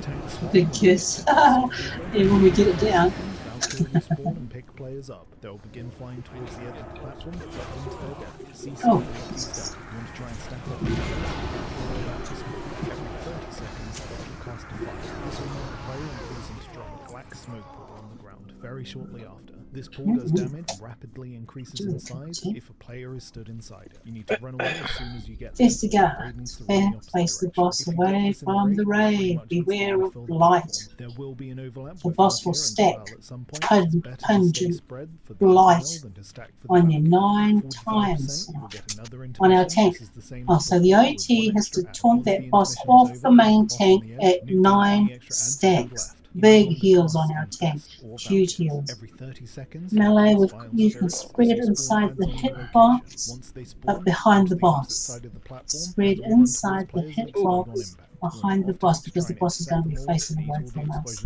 tank swap. Big kiss. Yeah, when we get it down. Valkyrie will spawn and pick players up. They'll begin flying towards the edge of the platform, but drop into their death. CC Oh. will lock these down. You want to try and stack up the every 30 seconds, will cast a fire. This will make the player and cause them to drop a black smoke pool on the ground very shortly after. This pool does damage and rapidly increases in size if a player is stood inside it. You need to run away as soon as you get there. Investigate. Face the boss away from the raid. Beware of blight. There will be an overlap. The boss will stack pungent blight on you 9 times on our tank. Oh, so the OT has to taunt that boss off the main tank at 9 stacks. Big heals on our tank. Huge heals. Melee, you can spread inside the hitbox, but behind the boss. Spread inside the hitbox, behind the boss, because the boss is going to be facing away from us.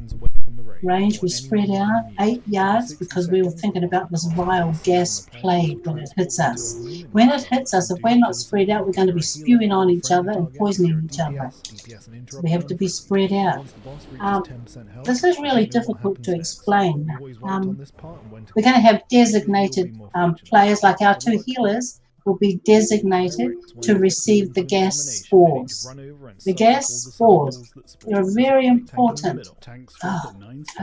Range, we spread out 8 yards because we were thinking about this vile gas plague when it hits us. When it hits us, if we're not spread out, we're going to be spewing on each other and poisoning each other. So we have to be spread out. This is really difficult to explain. We're going to have designated players, like our 2 healers will be designated to receive the gas spores. The gas spores, they're very important. How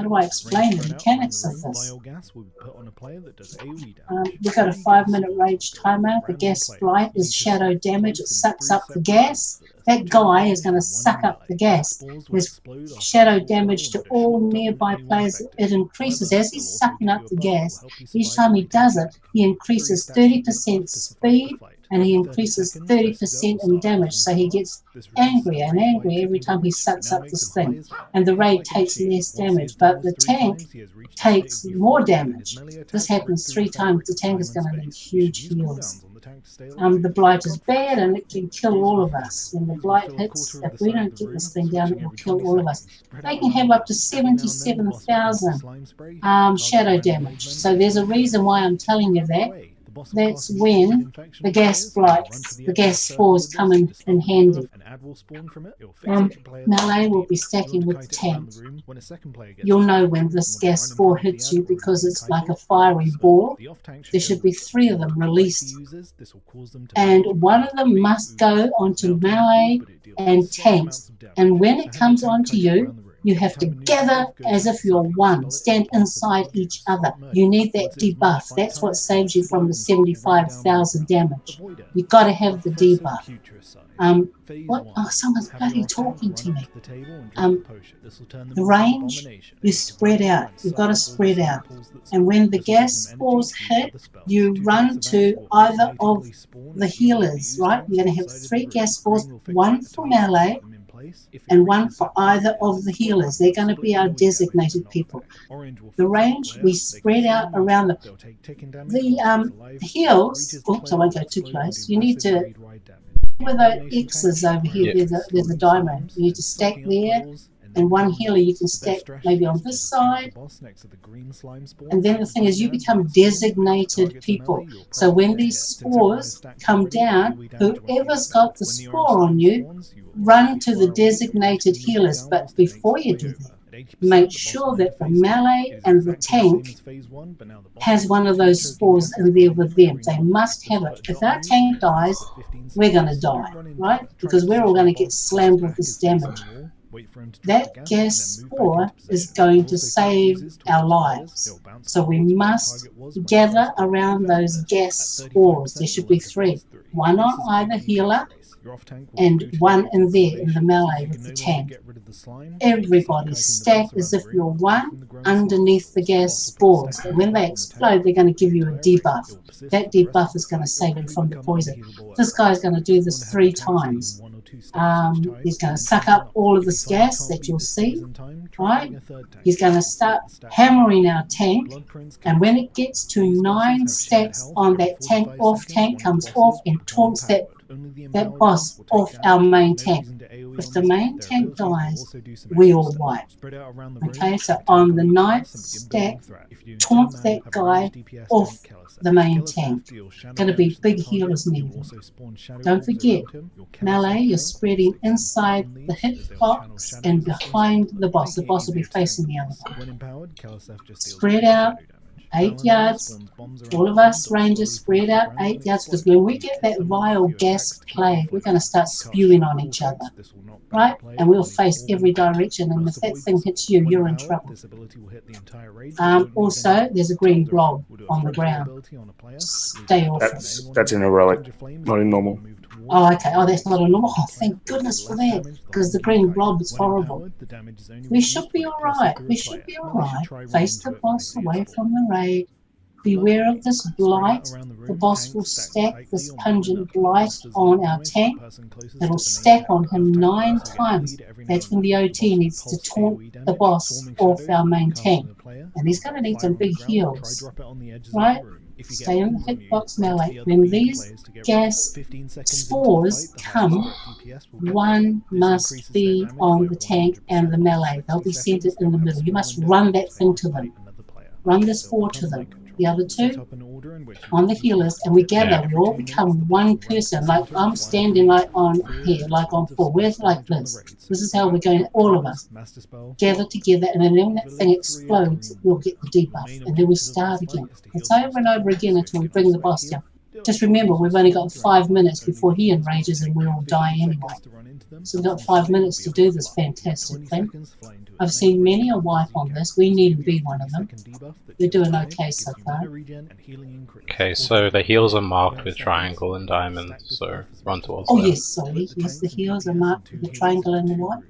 do I explain the mechanics of this? We've got a 5-minute rage timer. The gas blight is shadow damage. It sucks up the gas. That guy is going to suck up the gas. There's shadow damage to all nearby players. It increases as he's sucking up the gas. Each time he does it, he increases 30% speed and he increases 30% in damage. So he gets angrier and angrier every time he sucks up this thing. And the raid takes less damage, but the tank takes more damage. This happens 3 times. The tank is going to need huge heals. The blight is bad and it can kill all of us. When the blight hits, if we don't get this thing down, it will kill all of us. They can have up to 77,000 shadow damage. So there's a reason why I'm telling you that. That's when the gas blights, the gas spores come in handy. Melee will be stacking with the tank. You'll know when this gas spore hits you because it's like a fiery ball. There should be 3 of them released. And 1 of them must go onto melee and tanks. And when it comes onto you, you have to gather as if you're one. Stand inside each other. You need that debuff. That's what saves you from the 75,000 damage. You've got to have the debuff. What? Oh, someone's bloody talking to me. The range, you spread out. You've got to spread out. And when the gas spores hit, you run to either of the healers, right? You're going to have 3 gas spores, 1 for melee, and 1 for either of the healers. They're going to be our designated people. The range, we spread out around the heals. Oops, I won't go too close. You need to, with the X's over here, there's a diamond. You need to stack there. And 1 healer you can stack maybe on this side. And then the thing is, you become designated people. So when these spores come down, whoever's got the spore on you, run to the designated healers. But before you do that, make sure that the melee and the tank has 1 of those spores in there with them. They must have it. If our tank dies, we're going to die, right? Because we're all going to get slammed with this damage. That gas spore is going to save our lives. So we must gather around those gas spores. There should be 3. 1 on either healer and 1 in there in the melee with the tank. Everybody stack as if you're 1 underneath the gas spores. And when they explode, they're going to give you a debuff. That debuff is going to save you from the poison. This guy's going to do this 3 times. He's going to suck up all of this gas that you'll see, right? He's going to start hammering our tank, and when it gets to 9 stacks on that tank, off tank comes off and taunts that that boss off our main tank. If the main tank dies, we all wipe. Okay, so on the 9th stack, taunt that guy off the main tank. Going to be big healers needed. Don't forget, melee, you're spreading inside the hitbox and behind the boss. The boss will be facing the other way. Spread out 8 yards. All of us rangers spread out 8 yards, because when we get that vile gas plague, we're going to start spewing on each other, right? And we'll face every direction, and if that thing hits you, you're in trouble. Also, there's a green blob on the ground. Stay off it. That's in heroic, not in normal. Oh, okay. Oh, that's not a normal. Oh, thank goodness for that, because the green blob is horrible. We should be all right. We should be all right. Face the boss away from the raid. Beware of this blight. The boss will stack this pungent blight on our tank. It'll stack on him 9 times. That's when the OT needs to taunt the boss off our main tank. And he's going to need some big heals, right? Stay in the hitbox melee. When these gas spores come, one must be on the tank and the melee. They'll be centered in the middle. You must run that thing to them. Run the spore to them. The other 2 on the healers, and we gather. We all become one person. Like I'm standing like on here, like on 4. Where's like this? This is how we're going. All of us gather together, and then when that thing explodes, we'll get the debuff, and then we start again. It's over and over again until we bring the boss down. Just remember, we've only got 5 minutes before he enrages, and we'll all die anyway. So we've got 5 minutes to do this fantastic thing. I've seen many a wipe on this. We need to be one of them. We're doing okay so far. Okay, so the heals are marked with triangle and diamond, so run towards Oh them. yes, sorry. Yes, the heals are marked with the triangle and the what?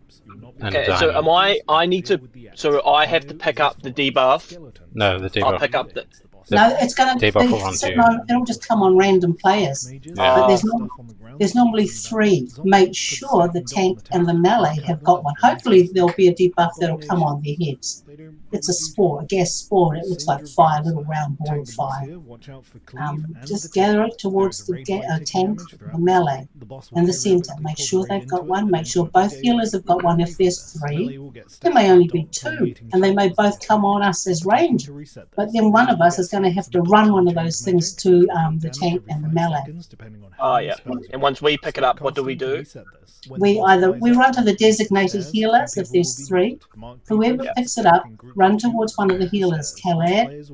And Okay, so am I need to, so I have to pick up the debuff? No, the I'll debuff. pick up the, No, it's going to debuff will run to you. it'll just come on random players. But there's normally 3. Make sure the tank and the melee have got one. Hopefully there'll be a debuff that'll come on their heads. It's a spore, a gas spore, and it looks like fire, a little round ball of fire. Just gather it towards the tank, the melee, and the centre. Make sure they've got one. Make sure both healers have got one. If there's 3, there may only be 2, and they may both come on us as range. But then one of us is going to have to run one of those things to the tank and the melee. oh yeah, and once we pick it up, what do we do? We run to the designated healers if there's 3. Whoever picks it up, run towards one of the healers, Khaled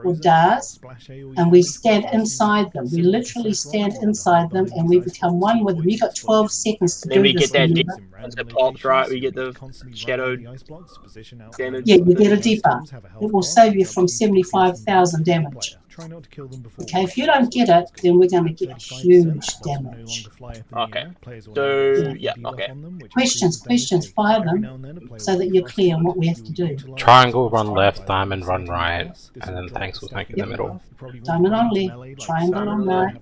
or Daz, and we stand inside them. We literally stand inside them, and we become one with them. You got 12 seconds to Then do we this. get that once it pops, right? We get the shadowed damage. Yeah, you get a debuff. It will save you from 75,000 damage. Okay, if you don't get it, then we're going to get huge damage. Okay. So yeah, okay. Questions, fire them so that you're clear on what we have to do. Triangle run left, diamond run right, and then tanks will tank in the middle. Diamond on left, triangle on right,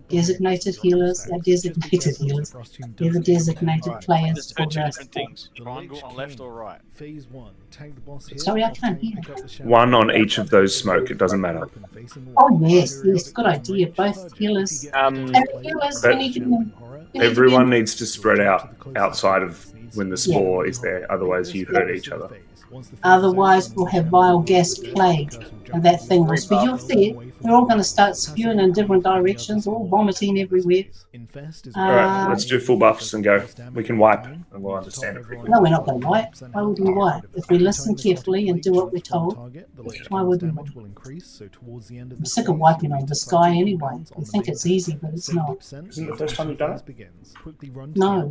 designated healers, they're the designated players for the things. Triangle on left or right? Sorry, I can't hear. One on each of those smoke, it doesn't matter. Oh yes, good idea. Both healers. And healers, we need to, Everyone needs to spread out outside of when the spore is there, otherwise you hurt each other. Otherwise, we'll have vile gas plague, and that thing will spread. You'll see it. They're all going to start spewing in different directions, all vomiting everywhere. Alright, let's do full buffs and go. We can wipe, and we'll understand it quickly. No, we're not going to wipe. Why would we wipe? If we listen carefully and do what we're told, why would we wipe? I'm sick of wiping on the sky anyway. We think it's easy, but it's not. Isn't it the first time you've done it? No.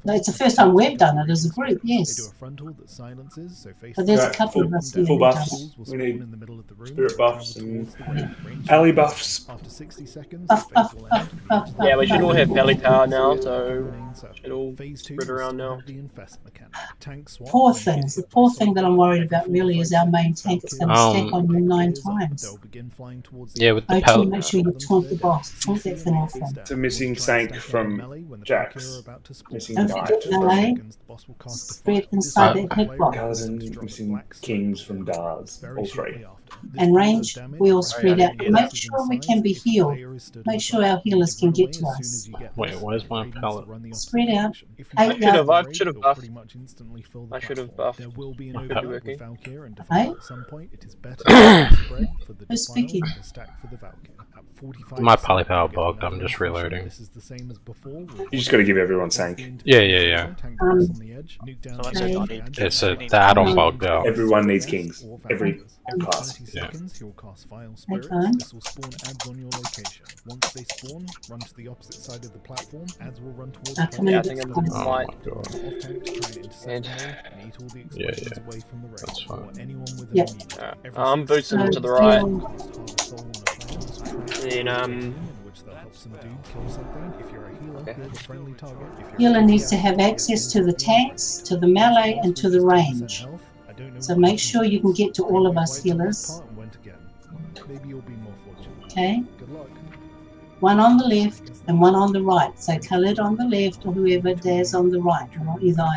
No, it's the first time we've done it as a group, yes. But there's a couple of us here. Full who've done buffs. it. We need spirit buffs and alley buffs. Buff. Yeah, we should all have belly power now, so it all spread around now. Poor things. The poor thing that I'm worried about really is our main tank. It's going to stack on you 9 times. Yeah, with the Okay, pellet. make sure you taunt the boss. Taunt that thing off them. It's a missing sank from Jax. Missing Don't knife. forget melee. Spread inside that hitbox. Paladin. missing kings from Dars, all three. And range, we all spread out. Make sure we can be healed. Make sure our healers can get to us. Wait, where's my pallet? Spread out. I should have buffed. I should have buffed. There will be an Okay. overlap with Valkyr and Hey? at some point it is better to spread for the Who's defile speaking? and the stack for the Valkyr. At 45 My poly power seconds, bugged, I'm just reloading. This is the same as before. You just got to give everyone sank. Yeah, yeah, yeah. It's a the add-on bugged out. Everyone needs kings. Every class. Yeah. He'll cast Vile Spirits. Okay. This will spawn ads on your location. Once they spawn, run to the opposite side of the platform. Ads will run towards I the can Yeah, I move think it I'm close. Oh fine. my god. And- Eat all the Yeah, explosions yeah. away from the race. That's fine. Or anyone with Yep. an immune. Alright, Every I'm six boosting seconds, to the right. heal. cast Harvest Soul on a player. Then, in which they'll help some dude kill something. If you're a healer, Okay. heal the friendly target. If you're Healer a needs to DPS, have access to the tanks, to the melee, and to the range. So make sure you can get to all of us healers. Maybe you'll be more fortunate. Okay? Good luck. One on the left and one on the right. So Khalid on the left or whoever, Daz on the right, or either.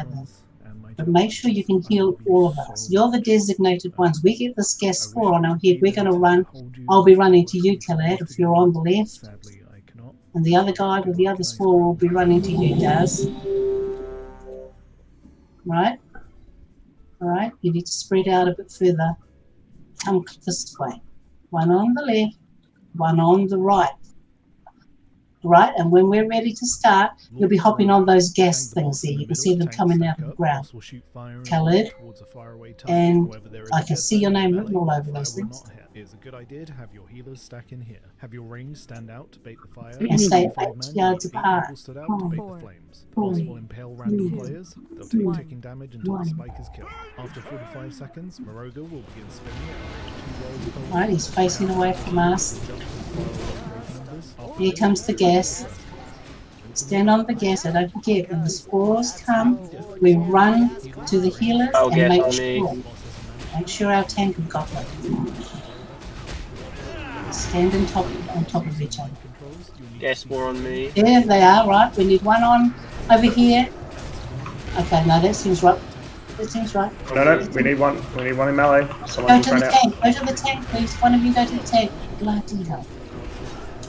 But make sure you can heal all of us. You're the designated ones. We get this gas spore on our head. We're going to run. I'll be running to you, Khalid, if you're on the left. Sadly, I cannot. And the other guy with the other spore will be running to you, Daz. Right? Alright, you need to spread out a bit further. Come this way. One on the left, one on the right. Right, and when we're ready to start, you'll be hopping on those gas things there. You can see them coming out of the ground. Khalid, and I can see your name written all over those things. It's a good idea to have your healers stack in here. Have your range stand out to bait the fire. And stay 5 8 men, yards 8 people apart. stood out to bait the flames. The boss will impale random players. They'll take ticking damage until the spike is killed. After 45 seconds, Moroga will begin spinning it. Right, he's facing away from us. Here comes the gas. Stand on the gas, and don't forget, when the spores come, we run to the healers Oh, and gas on me. make sure our tank have got them. Stand on top of each other. Gas spore on me. There they are, right? We need one on over here. Okay, no, that seems right. That seems right. No, we need one. We need one in melee. Go Someone to can the run out. tank. Go to the tank, please. One of you go to the tank. Bloody hell.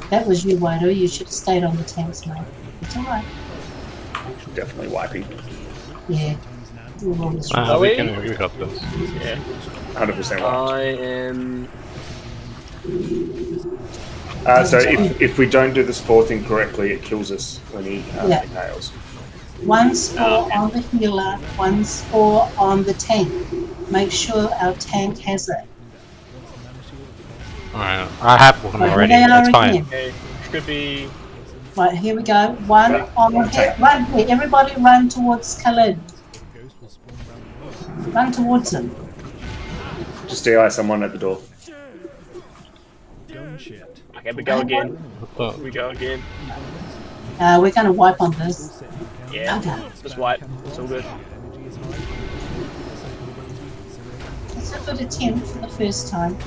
That was you, Wado. You should have stayed on the tanks, mate. It's alright. Definitely wiping. Yeah. We're on this Are We we? can, we got this. Yeah. 100% wiped. I am. So if we don't do the spore thing correctly, it kills us. We need Yeah. nails. One spore on the healer, one spore on the tank. Make sure our tank has it. Alright, I have one Right, already, they are that's fine. again. Okay. Should be. Right, here we go. One on the tank. Run here. Everybody run towards Khalid. Run towards him. Just DI someone at the door. Okay, we go again. Oh, We go again. We're going to wipe on this. Yeah. Okay. Just wipe. It's all good. It's a good attempt for the first time.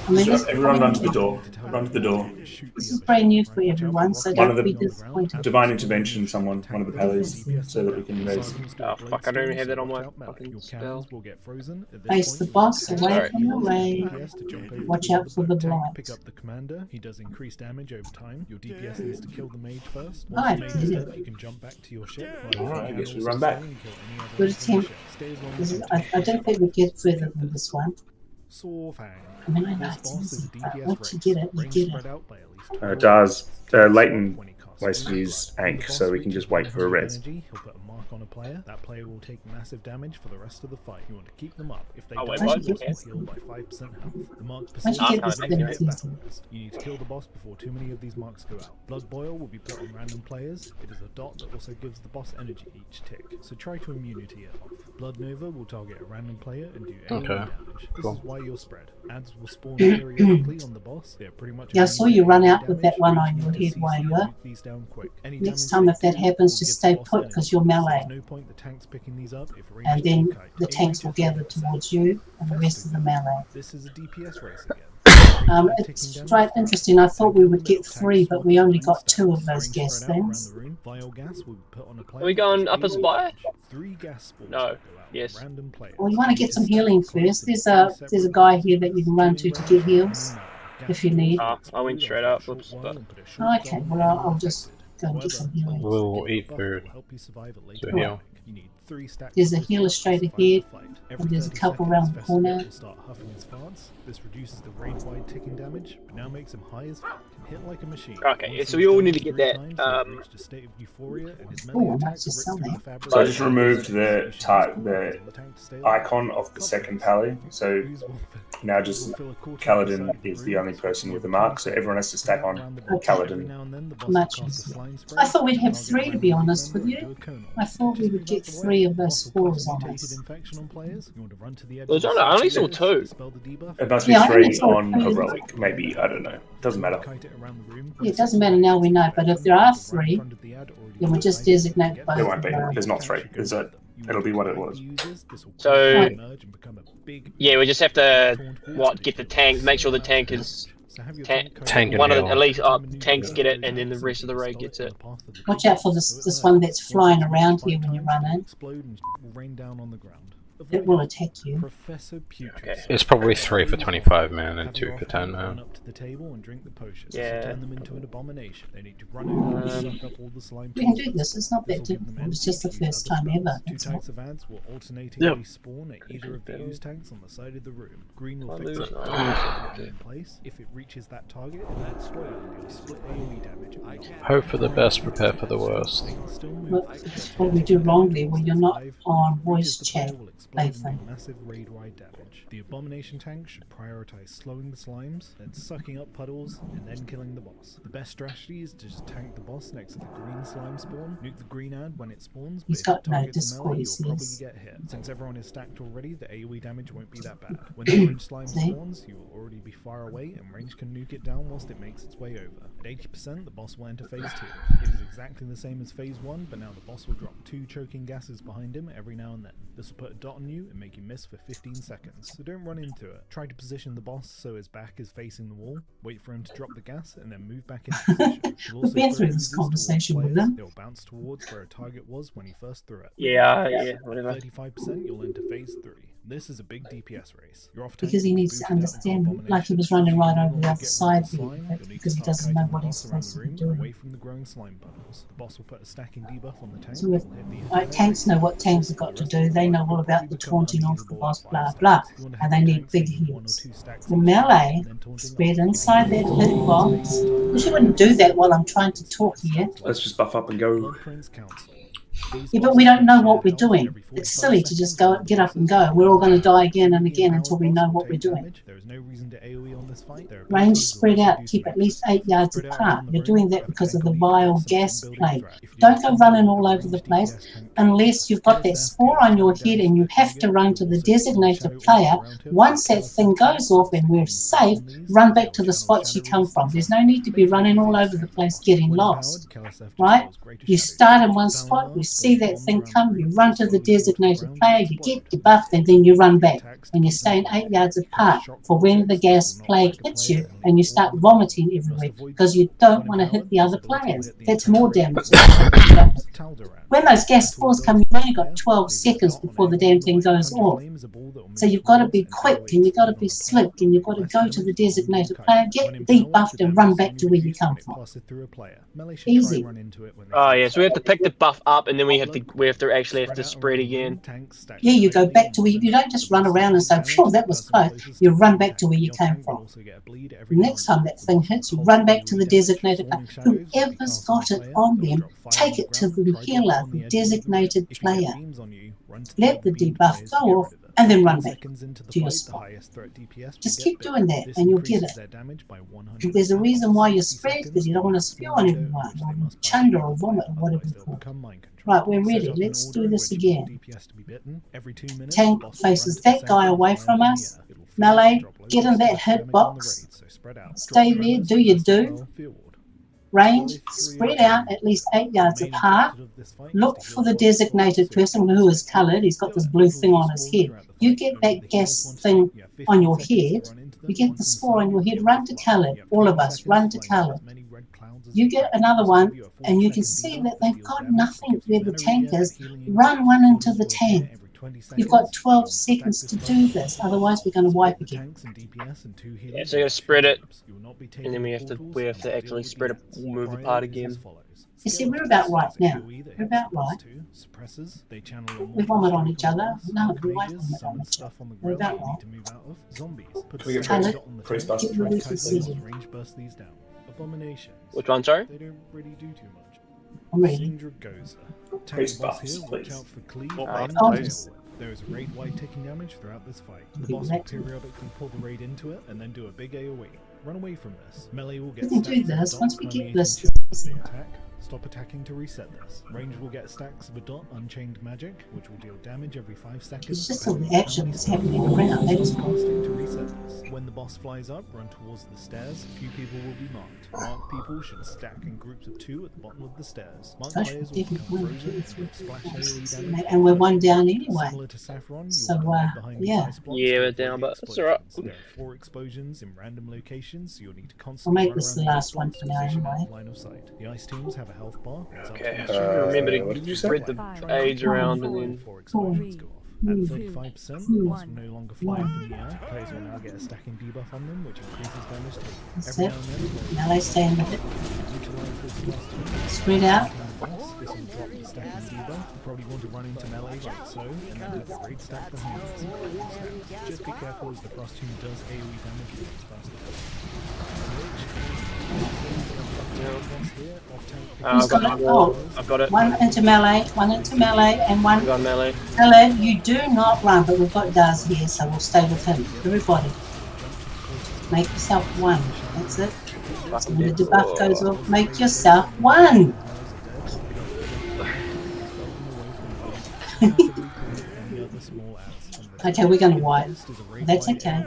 I mean, So everyone run to the door. Run to the door. this is brand new for everyone, so One of don't the- be disappointed. Divine intervention, someone, one of the pallies, so that we can raise. Oh, fuck, I don't even have that on my fucking Your spell. cannons will get frozen. At this Face point, the you boss can away Sorry. from the way. DPS to jump over Watch the out for the tank, blight. Pick up the commander. He does increase damage over time. Your DPS needs to kill the mage first. Alright, Once the mage is good. dead, you can jump back to your ship. Alright, I You guess can we also run back. stay and kill any other Good enemies on the attempt. ship. Stay as long as This is, you I don't think we get further than this one. Sorfang. I mean, I know This it's boss is easy, a but DPS once you race. get it, you Range get spread it. out by at least Daz, Leighton when he casts wasted Rain his Strike. When ank, the boss so we can reaches just wait for a level of res. energy, he'll put a mark on a player. That player will take massive damage for the rest of the fight. You want to keep them up. If they Oh, wait, die, what? the boss Okay. will heal by 5% health. The mark Once you percentage get this, is then your it's hit easy. back rest. You need to kill the boss before too many of these marks go out. Blood Boil will be put on random players. It is a dot that also gives the boss energy each tick, so try to immunity it off. Blood Nova will target a random player and do any Okay, damage. This cool. is why you're spread. Ads will spawn periodically on the boss. They're pretty much Yeah, I saw immune you to run any out with that damage, one but on you your need to head CC while and you're. nuke these down quick. Any Next damage time, they if that do happens, will just give stay the boss put because energy. you're melee. There's no point the tanks picking these up if range And then is too tight. the tanks will gather towards you and the rest of the melee. This is a DPS race again. It's quite interesting. I thought we would get 3, but we only got 2 of those gas things. Are we going up a spire? No. Yes. Well, you want to get some healing first. There's a guy here that you can run to get heals if you need. I went straight up. Oops, but... Okay, well I'll just go and get some healing. We'll eat food to heal. There's a healer straight ahead, and there's a couple around the corner. This reduces the range-wide ticking damage, but now makes him high as fuck, can hit like a machine. Okay, yeah, so we all need to get that. Oh, I might just sell that. So I just removed the icon of the second pally. So now just Kaladin is the only person with a mark. So everyone has to stack on Kaladin. Much easier. I thought we'd have 3, to be honest with you. I thought we would get 3 of those spores on us. I only saw 2. It must be 3 on heroic, maybe, I don't know. Doesn't matter. Yeah, it doesn't matter now we know, but if there are 3, then we just designate both. There won't be. There's not 3. It'll be what it was. So, yeah, we just have to, get the tank, make sure the tank is... Tank one of the, at least tanks get it, and then the rest of the raid gets it. Watch out for this one that's flying around here when you run in. It will attack you. Okay. It's probably 3 for 25 man and 2 for 10 man. Yeah. We can do this, it's not that difficult, it's just the first time ever. That's all. Yep. Green will fix it in place. If it reaches that target, it will destroy it and you'll split AoE damage. Hope for the best, prepare for the worst. What we do wrongly when you're not on voice chat, plaything. Massive raid-wide damage. The Abomination tank should prioritize slowing the slimes, then sucking up puddles, and then killing the boss. The best strategy is to just tank the boss next to the green slime spawn, nuke the green ad when it spawns, He's but if got no targets are melee, discord, you'll he probably says. get hit. Since everyone is stacked already, the AoE damage won't be that bad. When the orange slime spawns, you will already be far away, and range can nuke it down whilst it makes its way over. At 80%, the boss will enter phase 2. It is exactly the same as phase 1, but now the boss will drop 2 choking gases behind him every now and then. This will put a dot on you and make you miss for 15 seconds, so don't run into it. Try to position the boss so his back is facing the wall, wait for him to drop the gas, and then move back into position. We've been through this conversation with him. They'll bounce towards where a target was when he first threw it. Yeah, whatever. 35% you'll enter phase 3. This is a big DPS race. You're off Because he needs to understand, like he was running right over the other side there, because he doesn't know what he's supposed to be doing. Away from the growing slime puddles. The boss will put a stacking debuff on the tank. So if tanks know what tanks have got to do, they know all about the taunting of the boss, blah blah, and they need big heals. The melee, spread inside that hitbox. Well, she wouldn't do that while I'm trying to talk here. Let's just buff up and go. Yeah, but we don't know what we're doing. It's silly to just go, get up and go. We're all going to die again and again until we know what we're doing. Range spread out, keep at least 8 yards apart. You're doing that because of the vile gas plague. Don't go running all over the place unless you've got that spore on your head and you have to run to the designated player. Once that thing goes off and we're safe, run back to the spots you come from. There's no need to be running all over the place getting lost. Right? You start in one spot, you see that thing come, you run to the designated player, you get debuffed, and then you run back. And you're staying 8 yards apart for when the gas plague hits you and you start vomiting everywhere because you don't want to hit the other players. That's more damage. When those gas spores come, you've only got 12 seconds before the damn thing goes off. So you've got to be quick and you've got to be slick and you've got to go to the designated player, get debuffed and run back to where you come from. Easy. Oh yeah, so we have to pick the buff up and then we have to actually have to spread again. Yeah, you go back to where you don't just run around and say, phew, that was close. You run back to where you came from. The next time that thing hits, you run back to the designated player. Whoever's got it on them, take it to the healer, the designated player. Let the debuff go off and then run back to your spot. Just keep doing that and you'll get it. There's a reason why you spread, because you don't want to spew on everyone, or chunder or vomit or whatever you call it. Right, we're ready. Let's do this again. Tank faces that guy away from us. Melee, get in that hitbox. Stay there, do your do. Range, spread out at least 8 yards apart. Look for the designated person who is coloured. He's got this blue thing on his head. You get that gas thing on your head You get the spore in your head, run to Khaled. All of us, run to Khaled. You get another one, and you can see that they've got nothing where the tank is. Run one into the tank. You've got 12 seconds to do this, otherwise we're going to wipe again. Yeah, so you gotta spread it, and then we have to actually spread it, move apart again. You see, we're about right now. We're about right. We vomit on each other. No, we won't vomit on each other. We're about right. Can we get Khaled, priest bust? get ready to see you. Which one, sorry? They don't really do too much. I'm ready. Priest buffs, please. There is a raid-wide taking damage throughout this fight. The Okay, boss will let's- periodically pull the raid into it and then do a big AoE. Run away from this. Melee will get We can do stacks of this dot once we get permeating blisters. shells as they attack. Stop attacking to reset this. Range will get stacks of a dot unchained magic, which will deal damage every 5 seconds. It's just all the action that's happening around. They just Casting to reset this. When the boss flies up, run towards the stairs. Few people will be marked. Marked people should stack in groups of 2 at the bottom of the stairs. Marked Gosh, players will we become didn't frozen, splash AoE damage. and we're one down anyway. Similar to Saffron, So, you'll hide behind the yeah. ice blocks Yeah, to we're avoid down, the but it's alright. explosions. There are 4 explosions in random locations, so you'll need to We'll constantly make run this the around the last one blocks for to now position anyway. out line of sight. The ice teams have a health bar. It's up to Okay, each so team. remember what did you to say? spread the aids around and then... 4 explosions go off. At 35%, the boss will no longer fly up in the air. Players will now get a stacking debuff on them, which increases damage taken. That's Every it. now and then, players Now they stand with it. utilize this plus 2. Spread out. This will drop the stacking debuff. You probably want to run into melee like so, and then have the raid stack behind this. Just be careful as the frost tomb does AoE damage when it's faster. I've got it. Oh, I've got it. one into melee, and I've one. got melee. Khaled, you do not run, but we've got Daz here, so we'll stay with him. Everybody, make yourself one. That's it. Fucking When the dead. debuff goes off, make yourself one. Okay, we're going to wipe. That's okay.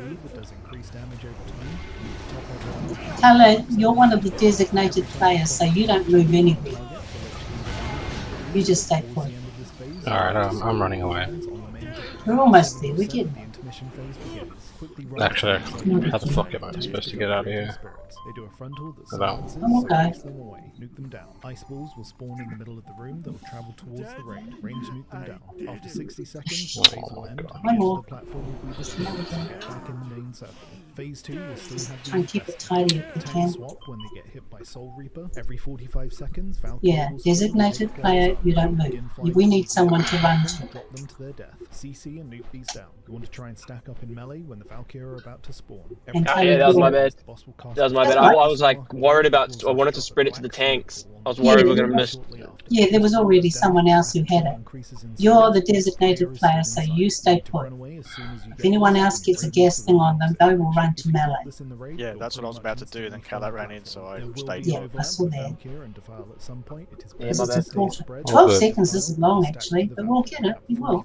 Khaled, you're one of the designated players, so you don't move anywhere. You just stay put. Alright, I'm running away. We're almost there. We're getting there. Actually, how the fuck am I supposed to get out of here? They do a frontal that Hello. silences, I'm okay. takes them away. Nuke them down. Ice balls will spawn in the middle of the room that will travel towards the raid. Range nuke them down. After 60 seconds, the phase will end. One and more. the platform will be destroyed. Get back in the main circle. Phase 2 will still have the Try and keep it infested. tidy if we Tank can. swap when they get hit by Soul Reaper. Every 45 seconds, Valkyrie Yeah, will swap designated with player, players you up. don't move. Begin fighting. We need someone to run to. Drop them to their death. CC and nuke these down. You want to try and stack up in melee when the Valkyrie are about to spawn. Every And Ah, Khaled, yeah, that was my you're- bad. the boss will cast That was my That's bad. I right. was like worried about. I wanted to spread it to the tanks. I was worried we were gonna miss. Yeah, there was already someone else who had it. You're the designated player, so you stay put. If anyone else gets a gas thing on them, they will run to melee. Yeah, that's what I was about to do, then Khaled ran in, so I stayed. Yeah, I saw that. Yeah, Because my it's bad. important. All 12 good. seconds isn't long, actually, but we'll get it. We will.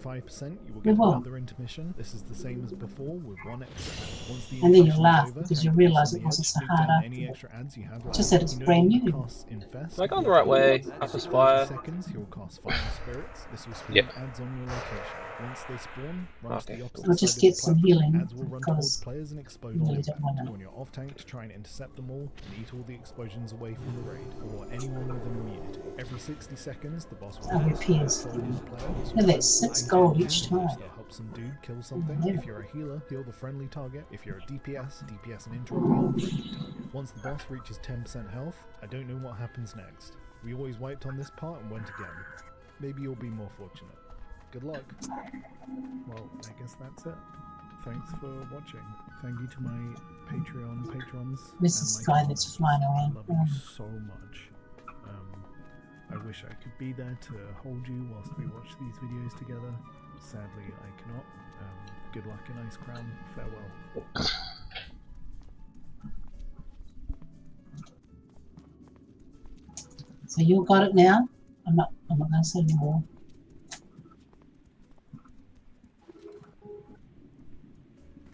We will. Another intermission. This is the same as before with one extra. Once the And then you'll intermission's laugh over, because you tank realise on it the wasn't edge, so nuke hard down after any all. extra adds you have Just that it's You know brand you new. cast Infest. Am I going the right way? Up as fire. Seconds, you'll cast Final Spirits. This will spawn Yep. adds on your location. Once they spawn, run to Okay. the opposite I'll just side get of the some platform. healing, Adds will run towards because players and explode you on really impact. don't wanna- On your off tank to try and intercept them all, and eat all the explosions away from the raid, or anyone with immunity. Every 60 seconds, the boss will Oh, cast repairs. control on the player. This Look will at that, cause 6 blind gold damage, each which time. will help some dude kill something. Yeah. If you're a healer, heal the friendly target. If you're a DPS, DPS and intro the unfriendly target. Once the boss reaches 10% health, I don't know what happens next. We always wiped on this part and went again. Maybe you'll be more fortunate. Good luck. Well, I guess that's it. Thanks for watching. Thank you to my Patreon patrons. This and is my the guy comments. that's flying around. I love you so much. I wish I could be there to hold you whilst we watch these videos together. Sadly, I cannot. Good luck in Ice Crown. Farewell. So you got it now? I'm not going to say any more.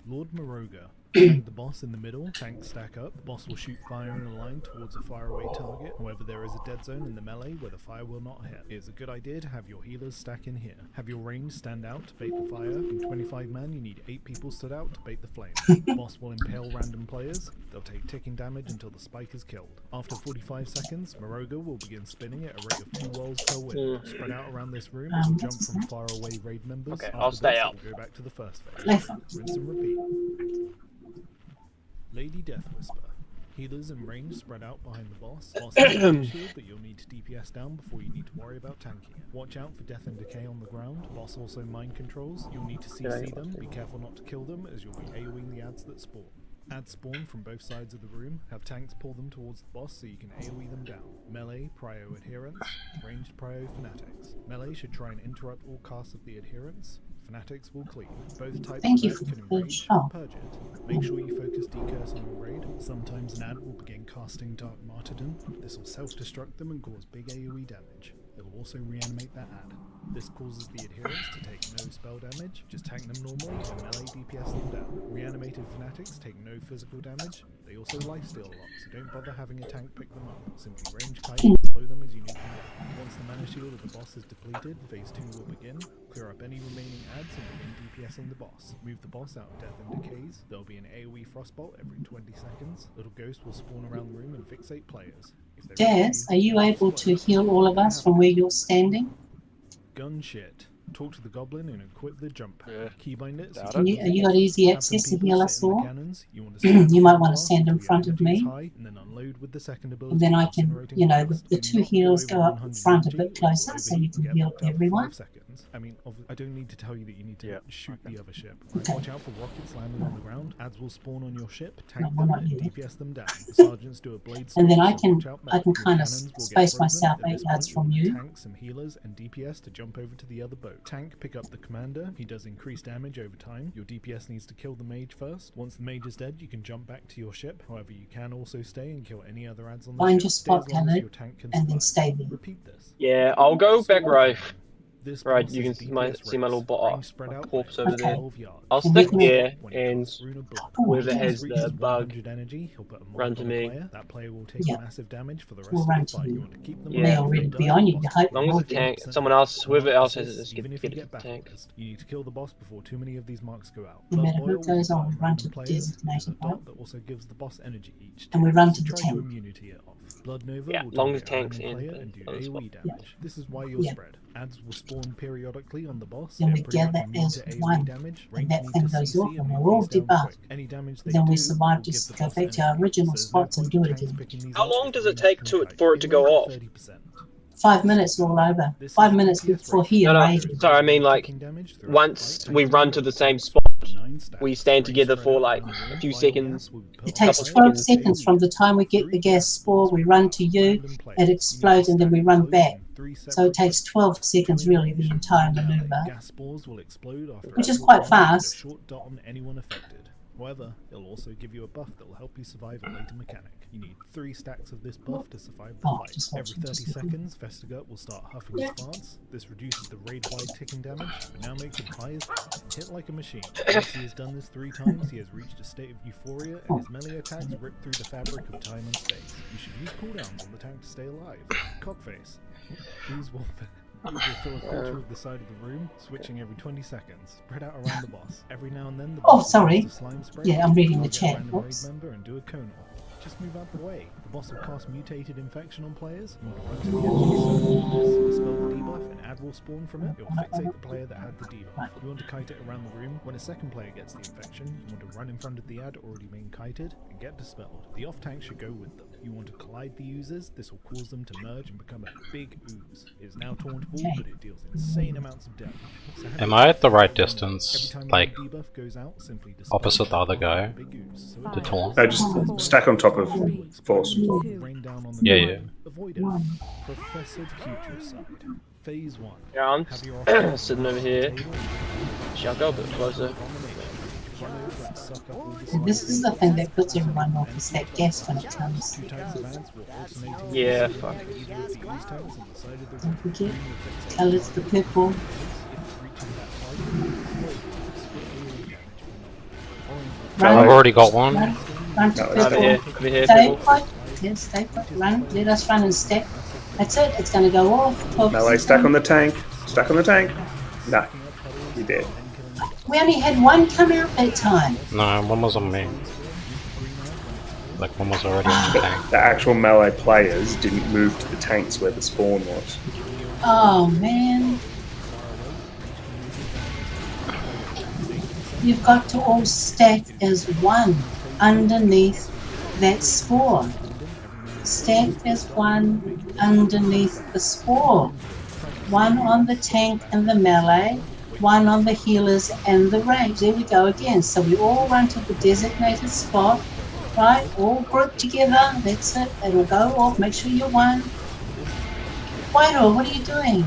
Lord Moroga. Tank the boss in the middle, tanks stack up, the boss will shoot fire in a line towards a faraway target, however there is a dead zone in the melee where the fire will not hit. It is a good idea to have your healers stack in here. Have your range stand out to bait the fire. In 25 man you need 8 people stood out to bait the flame. The boss will impale random players, they'll take ticking damage until the spike is killed. After 45 seconds, Moroga will begin spinning at a rate of 2 wells per win. Spread out around this room as you'll jump from far away raid members. Okay, After I'll stay this, out. We'll go back to the first phase. Left. Rinse and repeat. Lady Death Whisper. Healers in range spread out behind the boss. Boss has a shield, but you'll need to DPS down before you need to worry about tanking it. Watch out for death and decay on the ground. Boss also mind controls. You'll need to CC them. Be careful not to kill them, as you'll be AoEing the ads that spawn. Ads spawn from both sides of the room. Have tanks pull them towards the boss so you can AoE them down. Melee, prio adherents. Ranged prio fanatics. Melee should try and interrupt all casts of the adherents. Fanatics will cleave. Both types Thank of you ad for can the enrage push. Oh. and purge it. Make sure you focus decurse on your raid. Sometimes an ad will begin casting Dark Martyrdom. This will self-destruct them and cause big AoE damage. It will also reanimate that ad. This causes the adherents to take no spell damage. Just tank them normally and melee DPS them down. Reanimated fanatics take no physical damage. They also lifesteal a lot, so don't bother having a tank pick them up. Simply range kite and slow them as you need to. Once the mana shield of the boss is depleted, phase 2 will begin. Clear up any remaining ads and begin DPSing the boss. Move the boss out of death and decays. There will be an AoE frostbolt every 20 seconds. Little ghost will spawn around the room and fixate players. Daz, are you able to heal all of us from where you're standing? Gun shit. Talk to the goblin and equip the jump pad. Yeah. Keybind it. Doubt So it. You got easy have some access to people heal sit us in the all? cannons. You want to stand You in might front want to of stand in the front of energy is me. high, and then unload with the second ability. And then I can, Incinerating you know, blast. the Do two not go heals over go up 100 front a energy bit or closer over so you can get heal knocked out for everyone. 5 seconds. I mean, I don't need to tell you that you need to Yeah. shoot the other ship. Okay. Watch out for rockets landing on the ground. Ads will spawn on your ship. No, Tank we're them not and yet. DPS them down. The sergeants do a blade And then storm, I so can watch out, I can Your kind of cannons will get space frozen. myself At 8 this yards point, from you'll you. tank some healers and DPS to jump over to the other boat. Tank, pick up the commander. He does increase damage over time. Your DPS needs to kill the mage first. Once the mage is dead, you can jump back to your ship. However, you can also stay and kill any other ads on the Find ship. your Stay spot, as long as Khaled, your tank can and then survive. stay there. Repeat this. Yeah, I'll go back right. This Right, boss you is can a DPS see my little race. bot Range spread out corpse by over Okay. there. 12 yards. I'll And stick we can- here When he and casts Rune of Blood. whoever yeah. has Reaches the bug 100 energy, he'll put a run mold to on me. a player. That player will take Yeah. massive damage for the rest We'll of run the to fight. you. You want to keep them Yeah. May alive. already If they be die, on the you. boss You will hope As long as will the be. tank, 100% someone else, whoever else has it, assists, just even if get you it get to tank. backwards. You need to kill the boss before too many of these marks go out. No Blood matter Boil who will goes on, depart we run random to the players. There's a designated dot one. that also gives the boss energy each And we turn, run so to the try tank. to immunity it off. Blood Nova Yeah, will long as target a tanks random in player and do other spot. AoE damage. This is why you're Yeah. spread. Ads will spawn periodically on the boss. Then They're we pretty much gather immune as to AoE one, damage. and Range that need thing to goes CC off and move we're all these down debuffed. quick. Any damage they Then we do survive will to give the go boss back to our energy. original So there's no spots and point do it tanks again. picking these How up long if does it range take can to kite. for it to Heal go over off? 30%. 5 minutes all over. This 5 is a minutes DPS before race. he No, no, raided. sorry, I mean like Taking damage throughout the once fight, we tanking run will to the take same 12 spot, to 9 stacks. we stand Range together spread for out like around the a room. few Vial seconds. gas will be put It on takes couple 12 seconds. seconds from the time we get the 3 gas gas spore, spores we will run go to out. you, Random players. it You need to explodes, and then we stack run close back. in 3 So it separate takes groups. 12 seconds Two in really, the range, entire one melee. maneuver. Gas spores will explode after Which a is short quite round, put a fast. short dot on anyone affected. However, it'll also give you a buff that will help you survive a later mechanic. You need 3 stacks of this buff to survive the Oh, fight. just Every watching, 30 just looking. seconds, Vestigut will start huffing his farts. This reduces the raid-wide ticking damage, but now makes him high as hit like a machine. Once he has done this 3 times, he has reached a state of euphoria, and his melee attacks rip through the fabric of time and space. You should use cooldowns on the tank to stay alive. Cockface. These will fill a quarter of the side of the room, switching every 20 seconds. Spread out around the boss. Every now and then the Oh, boss will sorry. cast a slime spray. Yeah, I'm reading the Target a chat. random raid Whoops. member and do a cone off. Just move out the way. The boss will cast mutated infection on players. You want to run to the edge of the circle, spell the debuff, an ad will spawn from it. It will fixate the player that had the debuff. You want to kite it around the room. When a second player gets the infection, you want to run in front of the ad already being kited and get dispelled. The off tank should go with them. You want to collide the users. This will cause them to merge and become a big ooze. It is now tauntable, but it deals insane amounts of damage. So have Am a I at the right every distance, time like your debuff goes out, simply dispel opposite the other guy? big ooze. So The taunt? No, just stack on top of Force. rain down on the Yeah, ground. yeah. Avoid it. Professor Putricide. Phase 1. Yeah, I'm Have your off sitting over here. Shall I go a bit closer? Run over and suck up all the And this is the slime thing that puts everyone off, is that gas when it comes. 2 tanks of ants will alternate in Yeah, the fuck. either of the ooze tanks on the side of the Don't room. forget, Green will fixate colours the purple. if it reaches that height, split AoE damage from orange will Run. I've already got one. Run to No, Over here, over here, Stay people. put. Yes, stay put. Run. Let us run and stack. That's it. It's going to go off. 12 Melee, stack on the tank. Stack on the tank. Nah, you're dead. We only had one come out that time. No, one was on me. Like one was already on the tank. The actual melee players didn't move to the tanks where the spawn was. Oh, man. You've got to all stack as one underneath that spore. Stack as one underneath the spore. One on the tank and the melee, one on the healers and the range. There we go again. So we all run to the designated spot, right? All grouped together. That's it. It'll go off. Make sure you're one. Whitehall, what are you doing?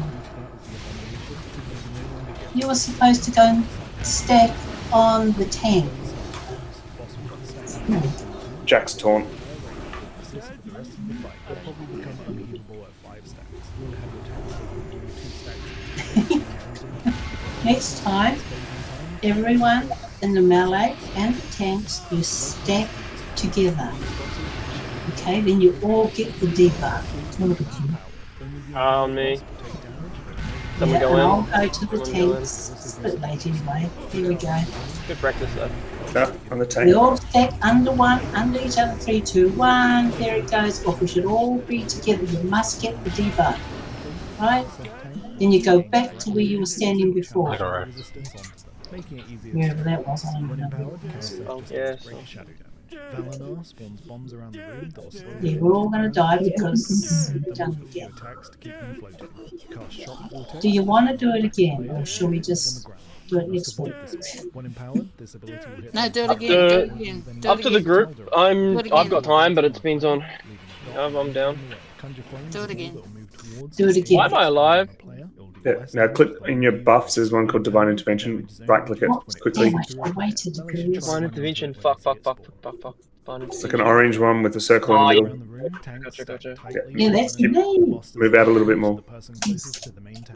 You were supposed to go and stack on the tank. Jack's taunt. Next time, everyone in the melee and the tanks, you stack together. Okay, then you all get the debuff. On me. Someone Yeah, go and in. I'll go to the Someone go in. tanks. It's a bit late anyway. Here we go. Good practice though. No, on the We tank. all stack under one, under each other. 3, 2, 1. There it goes. Off. We should all be together. You must get the debuff. Right? Then you go back to where you were standing before. Alright. Wherever that was, I don't even know where it was. Oh, yes. Valinor spawns bombs around the room that will slow Yeah, we're all going to die because we've done it again. attacks to keep them floating. Cast shock water. Do you want to do it again, or shall we just do it next week? When empowered, this ability will hit No, do it Up again. to- Do it again. Do Up it to the again. group. I've got time, but it depends on. I'm down. Do it again. Do it again. Why am I alive? Yeah, now click in your buffs. There's one called Divine Intervention. Right click it quickly. Damn, I waited. Divine intervention. Fuck. Divine It's like an orange one with a circle in the middle. Gotcha. Yeah, that's Keep- me. Move out a little bit more.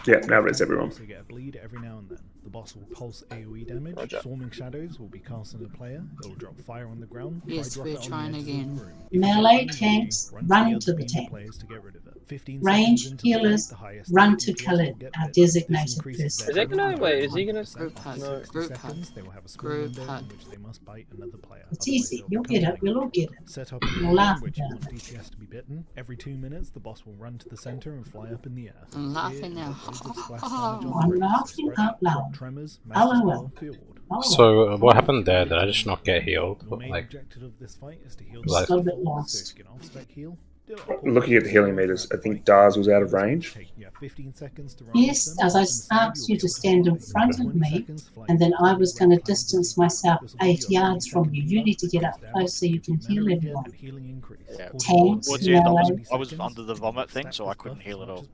Yeah, now res everyone. Also get a bleed every now and then. The boss will pulse AoE damage. Roger. Swarming shadows will be cast on the player. It will drop fire on the ground. Yes, Try drop we're it on the trying edges of again. the room. If you Melee get tanks, AoE, run the to other the tank. players to get rid of it. 15 Range seconds into the healers, fight, the highest run to DPS kill will it. get Our better. designated This increases person. their Is he gonna wait? Is he gonna? Group hug. No. Group hug. seconds, they will have a score Group window in hug. which they must bite another player. It's Otherwise easy. they'll You'll become get it. linked. We'll all get it. Set up We'll in laugh which you about want DPS to be bitten. Every 2 minutes, the boss will run to the center and fly up in the air. I'm laughing Here, now. it will splash damage on the I'm room, laughing spread out loud. tremors, LOL. massive field. Oh, So what happened there? Did I just not get healed? The main Like, objective of this fight is to heal Like- Got a bit so lost. if you can off-spec heal, do it. Looking at the healing meters, I think Dars was out of range. Take, 15 seconds to run Yes, with them, as I and asked you you'll to be stand in able to front of 20 me, seconds fly and then I forward was with going to clouds of distance blue. myself This will give 8 you a yards from you. You need to get up damage, close so you can give you heal mana everyone. and healing increase. Yeah. Tanks, Towards the end, melee. I was under the vomit thing, so I couldn't heal at all.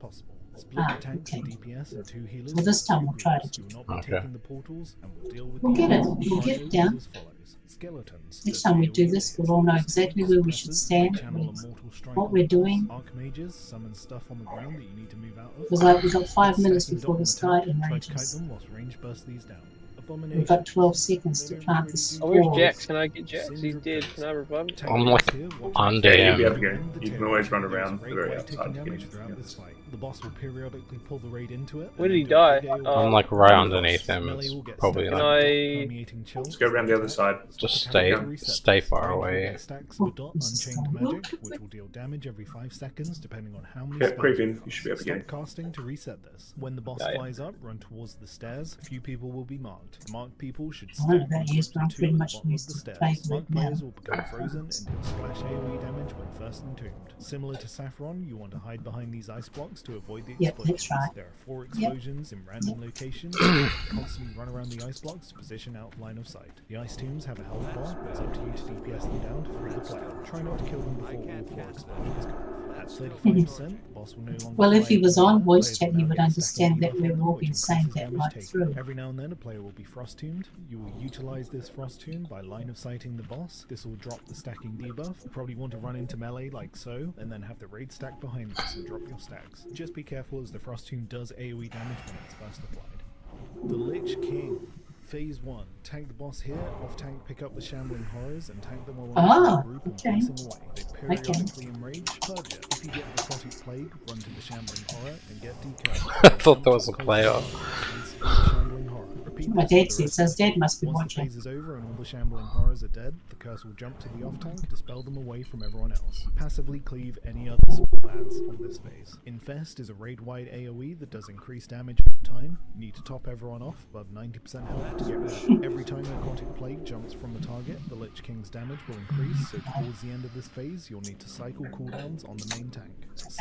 Ah, okay. Well, this time we'll try it. Okay. We'll get it. We'll get it down. Next time we do this, we'll all know exactly where we should stand, what we're doing. Archmages summon stuff on the ground that you need to move out of. Because like, we've got 5 minutes before this guy Try to kite enrages. them whilst range bursts these down. We've got 12 seconds to plant the Oh, where's spores. Jax? Can I get Jax? He's dead. Can I revive him? I'm like under Yeah, you'll be him. able to go. You can always run around the very outside to get into the The boss will periodically pull the raid into it. Where did he die? I'm like right underneath him. It's probably Can like I? Let's go around the other side. just stay far away. Stacks of dot unchained magic, which will deal damage every 5 seconds, depending on how many Yeah, spells creep you in. cast. You should be able to get in. Stop casting to reset this. When the boss Yeah, yeah. flies up, run towards the stairs. A few people will be marked. Marked people should I stack don't know about on you, top but I'm two pretty at the much bottom of used the to stairs. playing Marked with now. players will become frozen and deal splash AoE damage when first entombed. Similar to Saffron, you want to hide behind these ice blocks to avoid the Yep, explosions. that's right. There are 4 explosions in random locations. Constantly run around the ice blocks to position out of line of sight. The ice tombs have a health bar, but it's up to you to DPS them down to free the player. Try not to kill them before all 4 explosions go off. At 35%, the boss will no longer Well, if he fire was at on all. voice Players chat, will he now would get a understand stacking that we've debuff, all which been saying increases that damage right taken. through. Every now and then, a player will be frost tombed. You will utilize this frost tomb by line of sighting the boss. This will drop the stacking debuff. You probably want to run into melee like so, and then have the raid stack behind this and drop your stacks. Just be careful as the frost tomb does AoE damage when it's first applied. The Lich King. Phase 1. Tank the boss here, off tank pick up the shambling horrors and tank them along Ah, the group and okay. face them away. They periodically enrage. Purge it. If you get necrotic plague, run to the shambling horror and get decurred. I thought there was a player. My dad says his dad must be Once the watching. phase is over and all the shambling horrors are dead, the curse will jump to the off tank, dispel them away from everyone else. Passively cleave any other small ads on this phase. Infest is a raid-wide AoE that does increased damage over time. You need to top everyone off above 90% health to get rid of it. Every time Necrotic Plague jumps from a target, the Lich King's damage will increase, so towards the end of this phase, you'll need to cycle cooldowns on the main tank.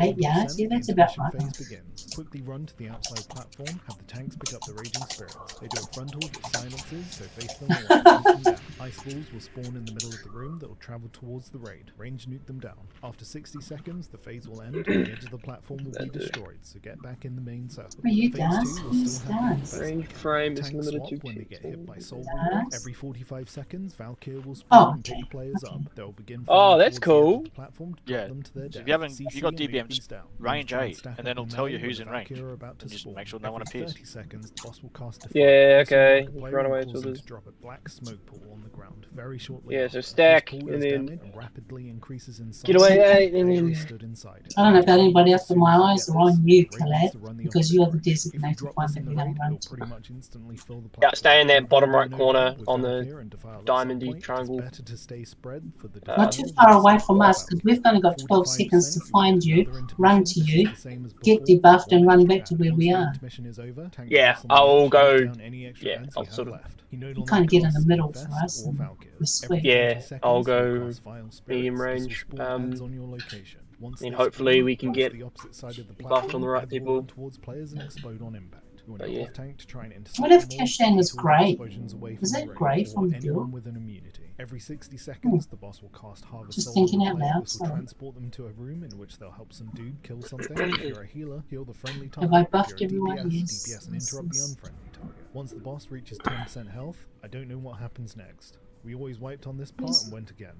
8 yards, yeah, that's about right. Phase begins. Quickly run to the outside platform, have the tanks pick up the Raging Spirits. They do a frontal with silences, so face them away. Nuke them down. Ice balls will spawn in the middle of the room that will travel towards the raid. Range nuke them down. After 60 seconds, the phase will end and the edge of the platform will be destroyed, so get back in the main circle. Are you Phase dance? 2 will still have Dance. Range frame is tank limited swap to when they get hit by soul Dance. Reaper. Every 45 seconds, Valkyr will spawn Oh, and pick okay. players Okay. up. They'll begin Oh, flying that's towards the edge of cool. the platform to drop Yeah. them to their So death. if you haven't, CC you got and DBM, make these down. range Try 8, stack and then up it'll the tell you melee who's with in the range. Valkyr are about to And just spawn. make sure no one Every appears. 30 seconds, the boss will cast a Yeah, fire. okay. This will Just mark a run player away and to cause them the- to drop a black smoke pool on the ground very shortly. Yeah, after. so This stack, pool and does then damage and rapidly increases in size. get away, as and players then stood inside. I don't know about anybody else, As but soon my as you eyes get are on this, you, the raid needs Colette, to run the because opposite you're the direction. If you designated drop one this that in we're the going raid, to run it'll to. pretty much instantly fill the Yeah, platform. stay in that Don't bottom right burn corner over with on the Valkyr and defile at some diamondy point. It's triangle. better to stay spread for the Not too defile far with away the from same us, because we've only got 12 45 seconds to save, you'll find get you, another run intermission. to This you, is the same as get before, debuffed one and run extra back to ad. where Once we the are. intermission is over, tank the Yeah, boss on the I'll edge, go. knock down any extra Yeah, ads I'll you have sort of. left. You no You longer kind of get in the cast middle Infest for us, or and Valkyrs. we're Every sweet. Yeah, 30 seconds, I'll you'll go cast Vile medium Spirits. This will range. spawn ads on your location. Once And they hopefully spawn, we can run get to the opposite side of the buffed platform, on the right ads will people. run towards players and explode on impact. You want But your yeah. off tank to try and intercept What if them all, Kashan is keep all the grey? explosions away Is from that the raid, grey or from the anyone build? with an immunity. Every 60 seconds, the boss will cast Harvest Just Soul thinking on the out player. loud, This will sorry. transport them to a room in which they'll help some dude kill something. If you're a healer, heal the friendly target. Have I If buffed you're a everyone? DPS, Yes. DPS and Yes, interrupt the yes. unfriendly target. Once the boss reaches 10% health, I don't know what happens next. We always wiped on this part Yes. and went again.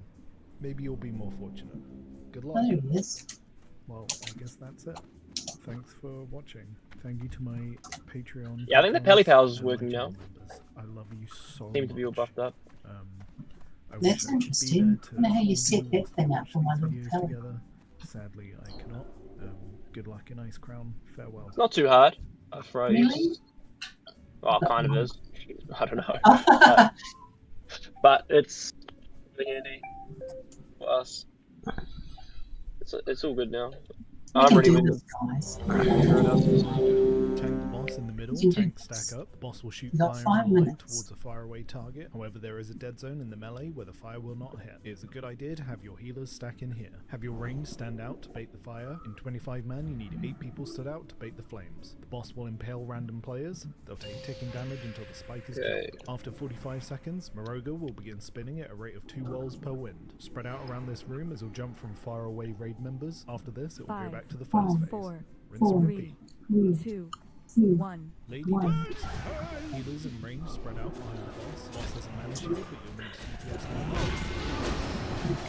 Maybe you'll be more fortunate. Good luck. Oh, there he is. Well, I guess that's it. Thanks for watching. Thank you to my Patreon. Yeah, I think the patrons Pally Powers is and my working now. channel members. I love you so Seems to be all much. buffed up. I wish That's I could be interesting. there I don't know how you hold set that thing up watch for one these little videos pellet. together. Sadly, I cannot. Good luck in Ice Crown. Farewell. It's not too hard. I froze. Really? Well, it kind of is. I don't know. But it's really handy for us. It's all good now. We I'm can ready do when this, guys. Tank the boss in the middle, You can do tank this. stack up, boss will shoot You got fire 5 on line minutes. towards a faraway target. However, there is a dead zone in the melee where the fire will not hit. It is a good idea to have your healers stack in here. Have your range stand out to bait the fire. In 25 man, you need 8 people stood out to bait the flames. The boss will impale random players. They'll take ticking damage until the spike is killed. After 45 seconds, Moroga will begin spinning at a rate of 2 whirls per wind. Spread out around this room as he'll jump from faraway raid members. After this, it will go 5, back to the first phase. 4, Rinse and 3, repeat. 2, 1. Lady One. Death. Healers in range spread out behind the boss. Boss has a mana shield, but you'll need DPS damage.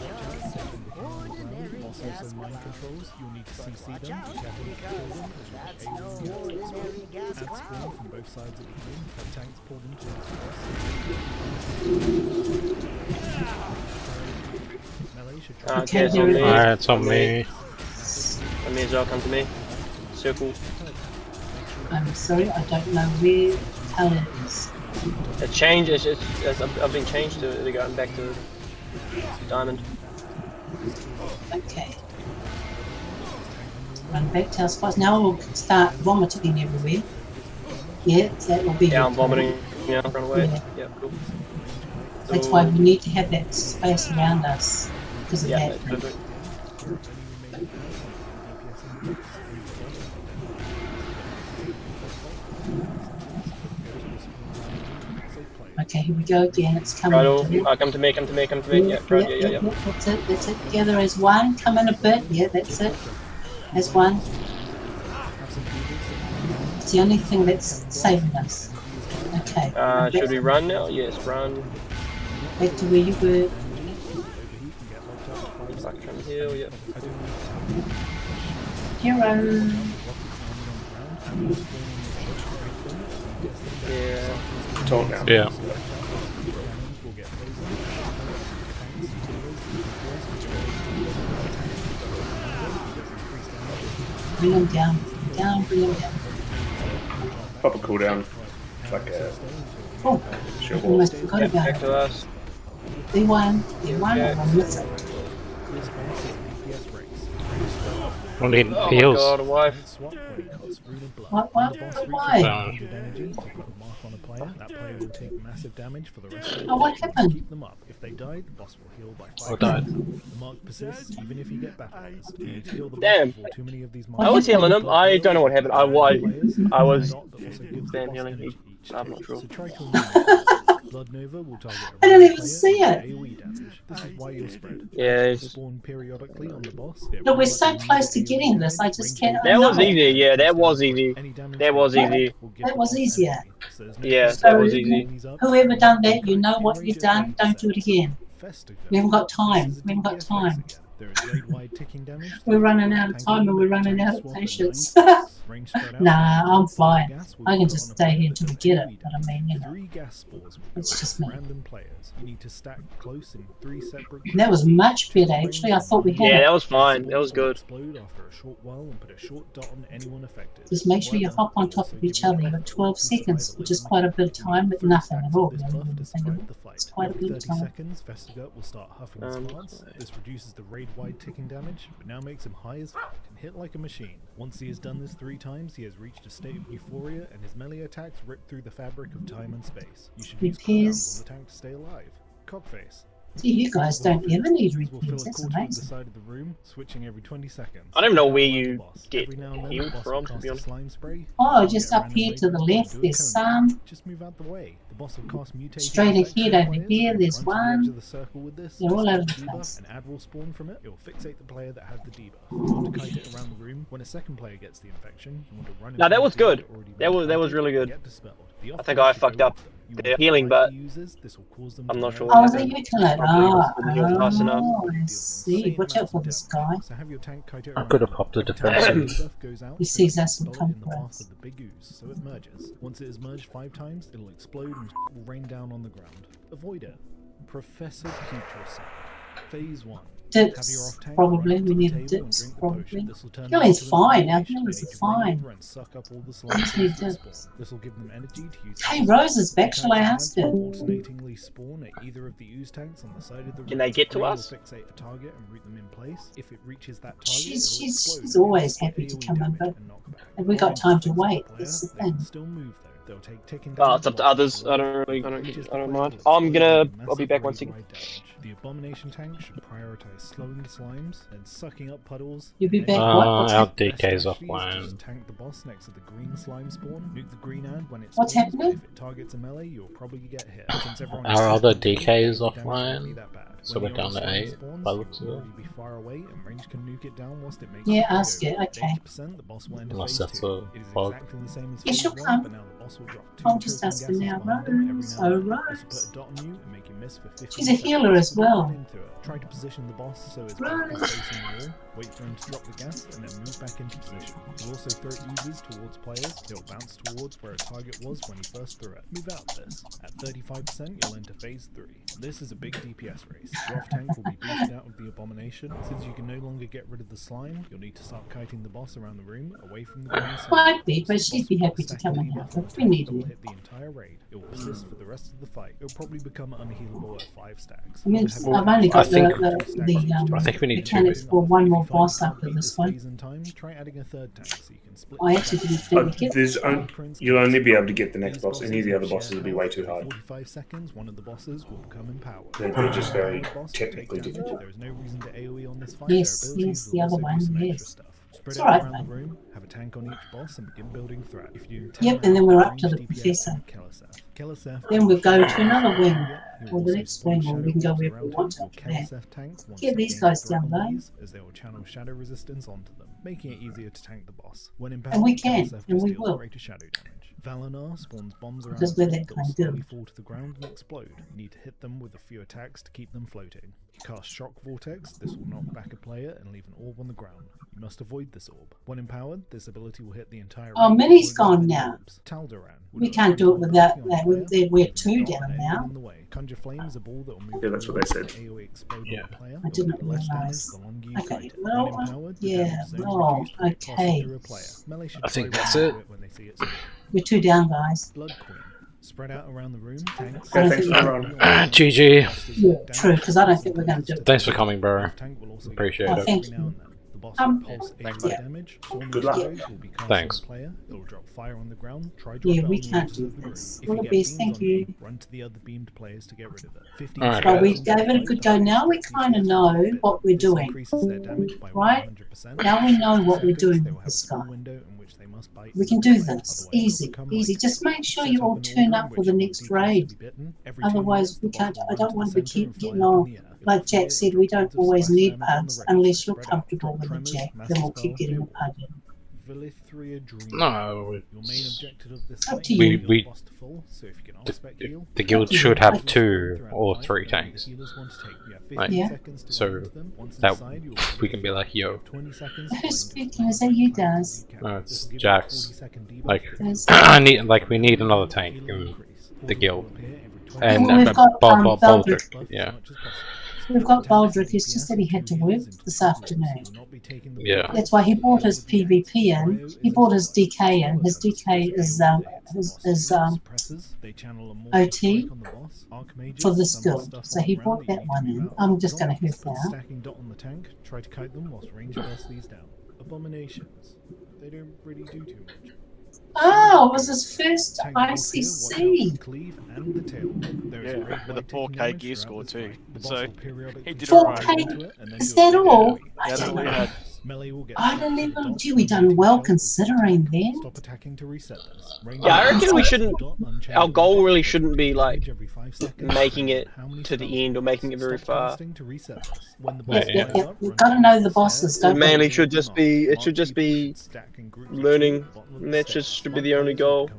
Watchers taking the king on the ground. Boss also mind controls. You'll need to CC them. Be careful not to kill them as you push A when you get to that spot. Add spawn from both sides of the room. Have tanks pull them towards the boss. Melee should try Okay, Okay, it's there on it me. is. Alright, it's on me. On me as well, come to me. Circle. I'm sorry, I don't know where pellet is. It changes. I've been changed to going back to diamond. Okay. Run back to our spots. Now we'll start vomiting everywhere. Yeah, that will be Yeah, your I'm vomiting. Yeah, run away. Yeah. Yeah, cool. That's why we need to have that space around us because of Yeah, that. that's perfect. Okay, here we go again. It's coming. Right, to me. come to me, come to me, come to me. Yeah, right, yeah. That's it. That's it. Together as one. Come in a bit. Yeah, that's it. As one. It's the only thing that's saving us. Okay. Should we run now? Yes, run. Back to where you were. Back from here, yeah. Hero. Yeah. Talk now. Yeah. Bring them down. Bring them down. Pop a cooldown. Like a Oh, sure I ball. almost forgot about Back it. to us. D1, or I'm missing. We'll need Oh my heals. god, wife. What? Why? On a player, that player will take massive damage for the rest of the Oh, what happened? Keep them up. If they die, the boss will heal by 5 Oh, died. The mark persists even if you get battlers. You need to kill the boss Damn. before too many of these I was healing him. I don't know what happened. I was Damn healing. I'm not sure. So try killing Blood Nova will target I didn't even see it. AoE damage. This is why you'll spread. Yeah, it's just... Spawn periodically on the boss. No, we're so close to getting this. I just can't. That was know. easy. Yeah, that was easy. That was easy. That was easier. Yeah, So, that was easy. whoever done that, you know what you've done. Don't do it again. We haven't got time. We haven't got time. We're running out of time and we're running out of patience. Nah, I'm fine. I can just stay here until we get it. But I mean, you know, it's just me. That was much better, actually. I thought we had Yeah, it. that was fine. That was good. Just make sure you hop on top of each other. You've got 12 seconds, which is quite a bit of time, but nothing at all. It's quite a bit of time. Will start huffing his farts. This reduces the raid-wide ticking damage, but now makes him high as fuck and hit like a machine. Once he has done this 3 times, he has reached a state of euphoria, and his melee attacks rip through the fabric of time and space. You should use cooldowns on the tank to stay alive. Cockface. See, you guys don't ever need Will repairs. fill a That's quarter of the amazing. side of the room, switching every 20 seconds. I don't even know where Like the you boss. get Every now and then, the healed boss from, will to cast be a honest. slime spray. Oh, You'll just get a up here random to the raid left, do a there's cone. some. Just move out the way. The boss will cast mutating Straight effects ahead on over players, here, then there's run to the edge one. of the circle with this, They're all display over the the debuff, place. An ad will spawn from it. It will fixate the player that had the debuff. You want to kite it around the room. When a second player gets the infection, you want to run. No, that was good. That That was really good. Get dispelled. The I think I fucked up the healing, but I'm not sure what Oh, is it happened. you killed it? Probably Ah, didn't heal fast enough. I see. Watch out for this guy. So have your tank kite it I around could have the popped a room. Every time defensive. the debuff goes out, He sees us and dispel it come in the for path us. of the big ooze, so it merges. Once it is merged 5 times, it'll explode and will rain down on the ground. Avoid it. Professor Putricide. Phase 1. Dips, probably. We need dips, probably. Healing's fine. Our healers are fine. Just need dips. This will give them energy to use. Hey, Rose is back. Shall I ask her? Alternatingly spawn at either of the ooze tanks on the side of the room. Can they get to Green will us? fixate a target and root them in place. If it reaches that target, She's always happy to come in, but have we got time to wait? That's the thing. Still move though. They'll take ticking Oh, it's up to others. I don't mind. I'll be back 1 second. The abomination tank should prioritize slowing slimes and sucking up puddles. You'll be back. What? What's Our happening? DK's Just offline. tank the boss next to the green slime spawn. Nuke the green ad when it's What's happening? If it targets a melee, you'll probably get hit. Since everyone Our other damage DK is won't be offline, that bad. so When we're the down to slime 8 spawns, by the looks of you'll it. already be far away, and range can nuke it down whilst it makes Yeah, its way ask over. it. Okay. 80%, the boss will enter Unless phase that's 2. a It is bug. exactly the same as Yeah, phase she'll 1, come. but now the boss will drop 2 I'll just token ask her gases now. behind him every Rose. now and Oh, then. This will Rose. put a dot on you and make you miss for 15 She's a healer as well. Into it. Try to position the boss so it's back Rose. facing the wall. Wait for him to drop the gas and then move back into position. You'll also throw oozes towards players. It'll bounce towards where a target was when you first threw it. Move out this. At 35%, you'll enter phase 3. This is a big DPS race. Your off tank will be boosted out of the abomination. Since you can no longer get rid of the slime, you'll need to start kiting the boss around the room away from the green slime. Might be, but she'd be happy to come and help if we need It'll her. hit the entire raid. It will persist for the rest of the fight. It'll probably become unhealable at 5 stacks. I mean, You'll have I've only got I think- the I think we need two. mechanics for one more If you find boss you can't after beat this one. phase in time, try adding a 3rd tank so you can split I the actually stack. didn't think we get There's you'll only be able to get the next These boss. Any of the other bosses share will be way health. too In hard. 45 seconds, one of the bosses will become empowered. They're just very The boss will technically take damage. difficult. There is no reason to AoE on this fight. Yes, Their abilities yes, will the other also do one, some extra yes. stuff. Spread It's it alright, around mate. the room, have a tank on each boss, and begin building threat. If you do Yep, and then we're up to the professor. Then we go to another wing, or the next wing, or we can go wherever we want after that. Get these guys down low. As they will channel shadow resistance onto them, making it easier to tank the boss. When And we can, Keleseth and we just deals will. greater shadow damage. Valinar spawns bombs around Because the we're field that that will kind slowly of. fall to the ground and explode. You need to hit them with a few attacks to keep them floating. You cast Shock Vortex, this will knock back a player and leave an orb on the ground. You must avoid this orb. When empowered, this ability will hit the entire Oh, range Minnie's or gone any now. orbs. Tal'Daran will We do a can't do it frontal without ability on that. a player, We're leaving two a dot down and now. anyone in the way. Conjure Flame is a ball that will move Yeah, that's what they towards said. and AoE explode Yeah. on the player. I It will didn't do less damage realise. the longer you Okay, fight it. well, When empowered, the yeah, damage zone is well, reduced when it passes okay. through a player. Melee should I think try that's running it. into it when they see it spin. We're two down, guys. Blood Queen. Spread out around the room, tanks. I don't thanks think for we're everyone. GG. Yeah, true, because I don't think we're going to do it. Thanks for coming, bro. Tank will also Appreciate Oh, it. thank every now you. and then. The boss will pulse Thanks, AoE mate. damage. Storm Good luck. Destroys will be cast Thanks. on the player. It will drop fire on the ground. Try drop Yeah, it we on the can't edges do of the room. this. If All you the get best, beams thank on you. run to the other beamed players to get rid of it. 15 Alright, Well, we seconds gave it a to good fight. go. Now we kind of know what we're This doing, increases their damage by right? 100%. Now we know what we're Seconds, doing they will with have this a full guy. window in which they must bite We and can do fight, this. otherwise they'll Easy, become easy. like Just make sure set you up all an turn order up in for which the you want next DPS to raid. be bitten. Every 2 Otherwise, minutes, we the boss can't. will I run don't to want the to center keep and fly getting up in all. the air. It'll Like clear, Jack it'll said, drop we don't loads of always splash need damage on the pugs raid, unless so you're spread out. comfortable Drop with the tremors, Jack. massive Then we'll spell, keep getting fear a pug in. Villithria Dream. No, Your main objective of this Up fight to is you. to We- heal boss to full, so if you can off-spec heal, the guild should have 2 or 3 tanks. Like, Yeah. so that we can be like, yo. Who's speaking? Is that you, Daz? No, it's Jax. Like, Daz. we need another tank in the guild. And well, we've got, Baldric, yeah. We've got Baldric. It's just that he had to work this afternoon. Yeah. That's why he bought his PvP in. He bought his DK in. His DK is OT for this guild. So he bought that one in. I'm just going to hoof now. Stacking dot on the tank, try to kite them whilst range burst these down. Abominations. They don't really do too much. Oh, it was his first ICC. Yeah, with a 4K gear score too. So he did 4K? Is that all? That's all he had. I didn't even. Gee, we done well considering then. Stop attacking to reset this. Yeah, I reckon we shouldn't. Our goal really shouldn't be like making it to the end or making it very far. Yeah. We've got to know the bosses, don't we? Mainly should just be. It should just be learning. And that just should be the only goal.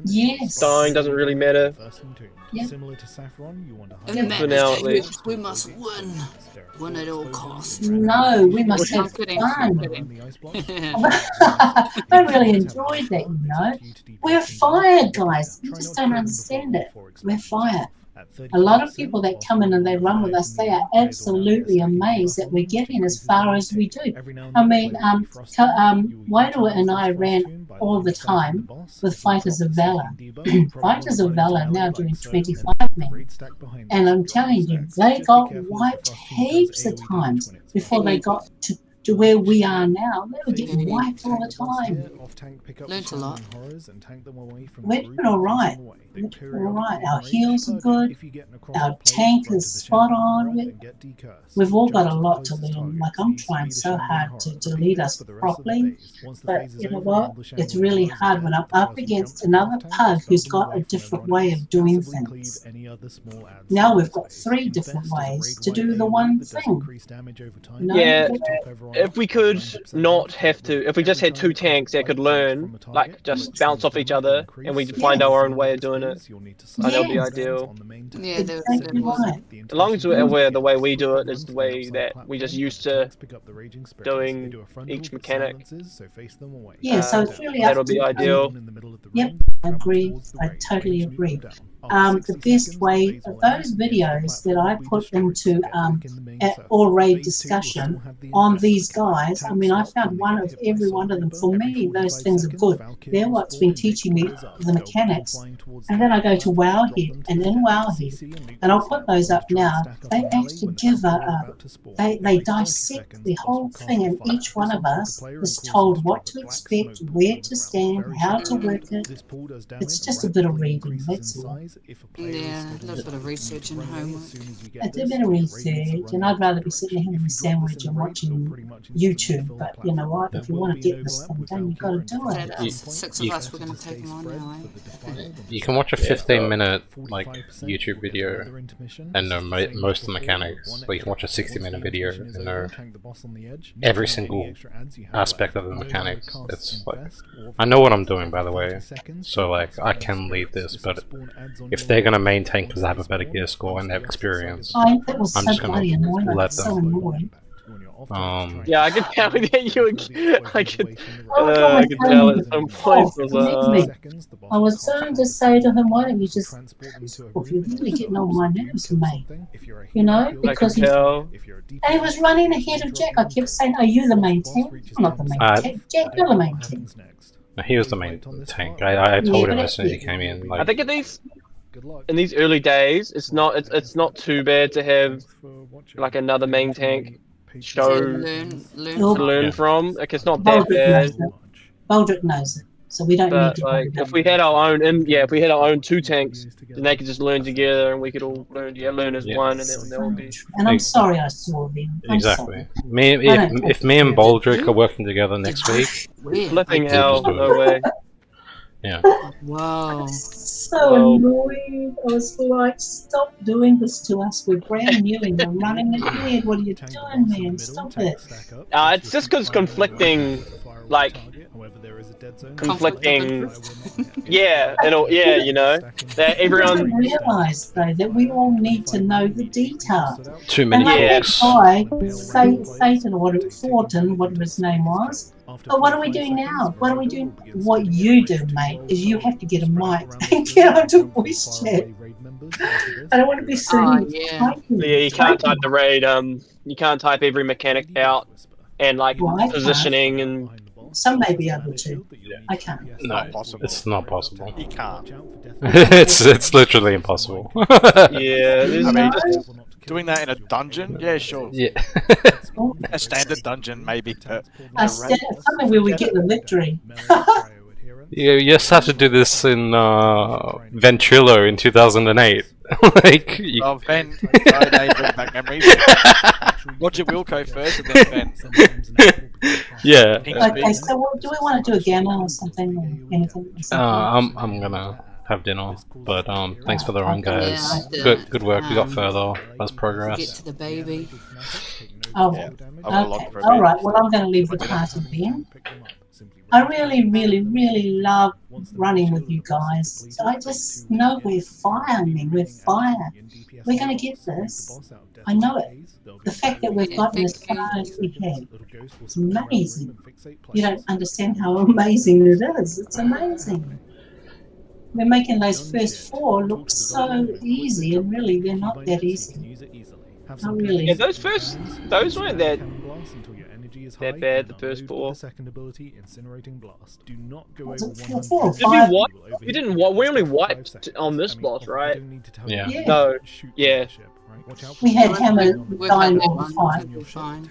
Yes. Dying doesn't really matter. Yep. Similar to Saffron, you want to In the For now, at match, least. we must win at all costs. No, we must I'm have kidding, fun. I'm kidding. I really enjoyed that, you know. We're fired, guys. You just don't understand it. We're fired. A lot of people that come in and they run with us, they are absolutely amazed that we're getting as far as we do. I mean, Waidua and I ran all the time with Fighters of Valor. Fighters of Valor are now doing 25 men. And I'm telling you, they got wiped heaps of times before they got to where we are now. They were getting wiped all the time. Learned a lot. We're doing alright. We're doing alright. Our heals are good. Our tank is spot on. We've all got a lot to learn. Like, I'm trying so hard to lead us properly. But you know what? It's really hard when I'm up against another pug who's got a different way of doing things. Now we've got 3 different ways to do the one thing. No? Yeah, if we could not have to, if we just had 2 tanks that could learn, like just bounce off each other, and we find our own way of doing it, that would be ideal. Yeah, that Exactly was right. As long as we're the way we do it is the way that we just used to doing each mechanic. Yeah, so it's really up That'll be to ideal. Yep, I agree. I totally agree. The best way, those videos that I put into all raid discussion on these guys, I mean, I found one of every one of them. For me, those things are good. They're what's been teaching me the mechanics. And then I go to Wowhead, and in Wowhead, and I'll put those up now, they actually give they dissect the whole thing, and each one of us is told what to expect, where to stand, how to work it. It's just a bit of reading, that's all. Yeah, a little bit of research and homework. I do a bit of research, and I'd rather be sitting here having a sandwich and watching YouTube. But you know what? If you want to get this thing done, you've got to do So it. that's 6 of us, we're going to take them on now, eh? You can watch a 15-minute like YouTube video and know most of the mechanics, or you can watch a 60-minute video and know every single aspect of the mechanics. It's like, I know what I'm doing, by the way, so like I can lead this, but if they're gonna maintain because they have a better gear score and they have experience, That was I'm so just gonna bloody annoying. let So them. annoying. Yeah, I could tell that you. I could I tell at some point was I was trying to say to him, why don't you just, if you're really getting on my nerves, mate, you know, I could because tell. and he was running ahead of Jack. I kept saying, are you the main tank? I'm not the main tank. Jack, you're the main tank. No, he was the main tank. I told him as soon as he came in. I Like, think in these early days, it's not too bad to have like another main tank show to learn from. Like it's not that bad. Baldrick knows it, so we don't need But to. like, if we had our own, if we had our own 2 tanks, then they could just learn together, and we could all learn as one, and then there will be. And I'm sorry I saw them. I'm exactly. sorry. If me and Baldrick are working together next week, Flipping hell, no way. yeah. Wow. So annoying. I was like, stop doing this to us. We're brand new and you're running ahead. What are you doing, man? Stop it. It's just because conflicting, like, conflicting. Yeah, you know, that everyone. Realise though that we all need to know the detail. Too many And books. that guy, Satan or whatever, Thornton, whatever his name was. But what are we doing now? What are we doing? What you do, mate, is you have to get a mic and get onto voice chat. I don't want to be sitting. yeah. You can't type the raid. You can't type every mechanic out and like positioning and. Some may be able to. I can't. No, it's not possible. You can't. it's literally impossible. Yeah, I mean, doing that in a dungeon? Yeah, sure. Yeah. A standard dungeon, maybe. Something where we get the victory. You just have to do this in Ventrilo in 2008. Like, Oh, Ben. Friday, bring back memories. Roger Wilco first, and then Ben. Yeah. Okay, so what, do we want to do a gamma or something? Or anything? I'm gonna have dinner, but thanks for the run, guys. Good work. We got further. That's Get progress. to the baby. Oh, Yeah, okay. I'll log for a All bit. right. Well, I'm going to leave the party then. I really, really, really love running with you guys. So I just know we're fire, man. We're fire. We're going to get this. I know it. The fact that we've gotten as far as we have, it's amazing. You don't understand how amazing it is. It's amazing. We're making those first 4 look so easy, and really they're not that easy. Not really. Yeah, those weren't that bad. The first 4. Was it 4 or Did we 5? wipe? We didn't. We only wiped on this boss, right? Yeah. Yeah. No. Yeah. We had Hammer We've dying had all the time. We're fine.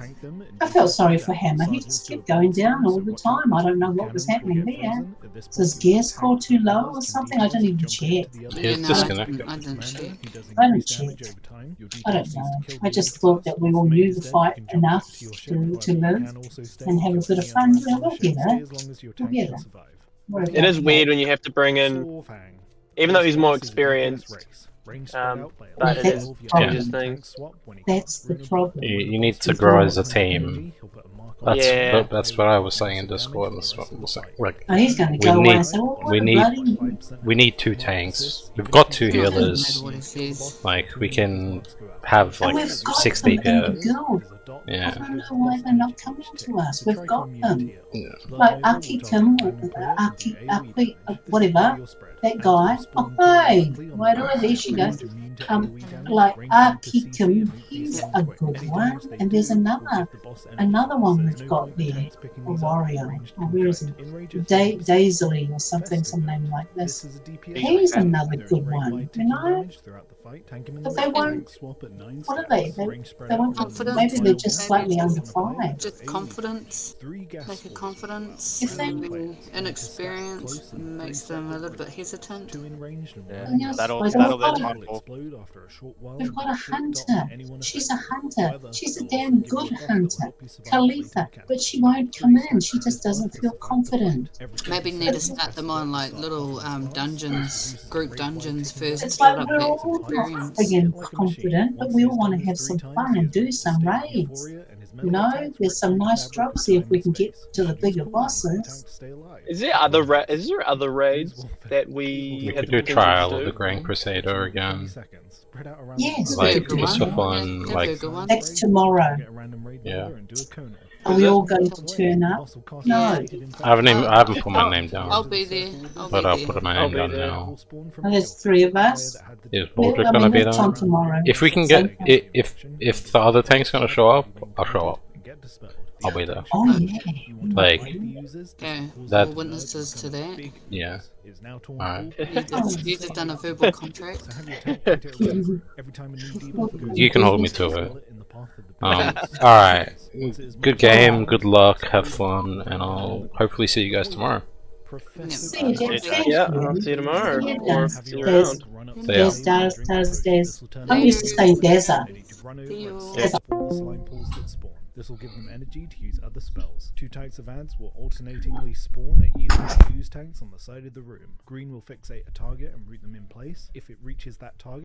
I felt sorry for Hammer. He just kept going down all the time. I don't know what was happening there. Is his gear score too low or something? I didn't even check. He's disconnected. I didn't check. I didn't check. I don't know. I just thought that we all knew the fight enough to live and have a bit of fun. Yeah, we'll get it. We'll get it. What It about is weird when you have to bring in, even though he's more experienced. But it is changes things. That's the problem. You need to grow as a team. Yeah. That's what I was saying in Discord. That's what I was saying. Like, Oh, he's going to go away and say, "Oh, what we need 2 tanks. We've got 2 healers. What it says. Like, we can have And like we've got 6 them in the DPS. guild. I Yeah. don't know why they're not coming to us. We've got them. Yeah. Like Aki Kim, Aki, whatever, that guy. Oh, hey, wait, there she goes. like Arkikim, he's a good one. And there's another one we've got there, a warrior. Oh, where is he? Daisily or something, some name like this. He's another good one, you know? But they won't, what are they? They won't, maybe they're just slightly under 5. Just confidence. Lack of confidence. You think? Inexperience makes them a little bit hesitant. Yeah, that'll their time for. We've got a hunter. She's a hunter. She's a damn good hunter. Khalifa. But she won't come in. She just doesn't feel confident. Maybe need to start them on like little dungeons, group dungeons first. It's to build like up we're that all experience. again confident, but we all want to have some fun and do some raids. You know, there's some nice drops here if we can get to the bigger bosses. Is there other raids that we could do Trial of the Grand Crusader again. Yes, Like, we could do just for that. fun, like, That's tomorrow. yeah. Are we all going to turn up? No. I haven't put my name I'll down, be there. but I'll put my name down now. Well, there's 3 of us. Is Baldrick gonna be there's time there? tomorrow. If we can get, if the other tank's gonna show up, I'll show up. I'll be there. Oh yeah. Like, Yeah, that- all witnesses to that. yeah. Alright. You've just done a verbal contract. You can hold me to it. Alright. Good game, good luck, have fun, and I'll hopefully see you guys tomorrow. See you, Jack. Thank Yeah, you. I'll see you tomorrow. Yeah, Or Daz. see you around. Des, Des. I'm used to saying Deza. This will give them energy to use other spells. 2 types of ants will alternatingly spawn at either of the fuse tanks on the side of the room. Green will fixate a target and root them in place. If it reaches that target,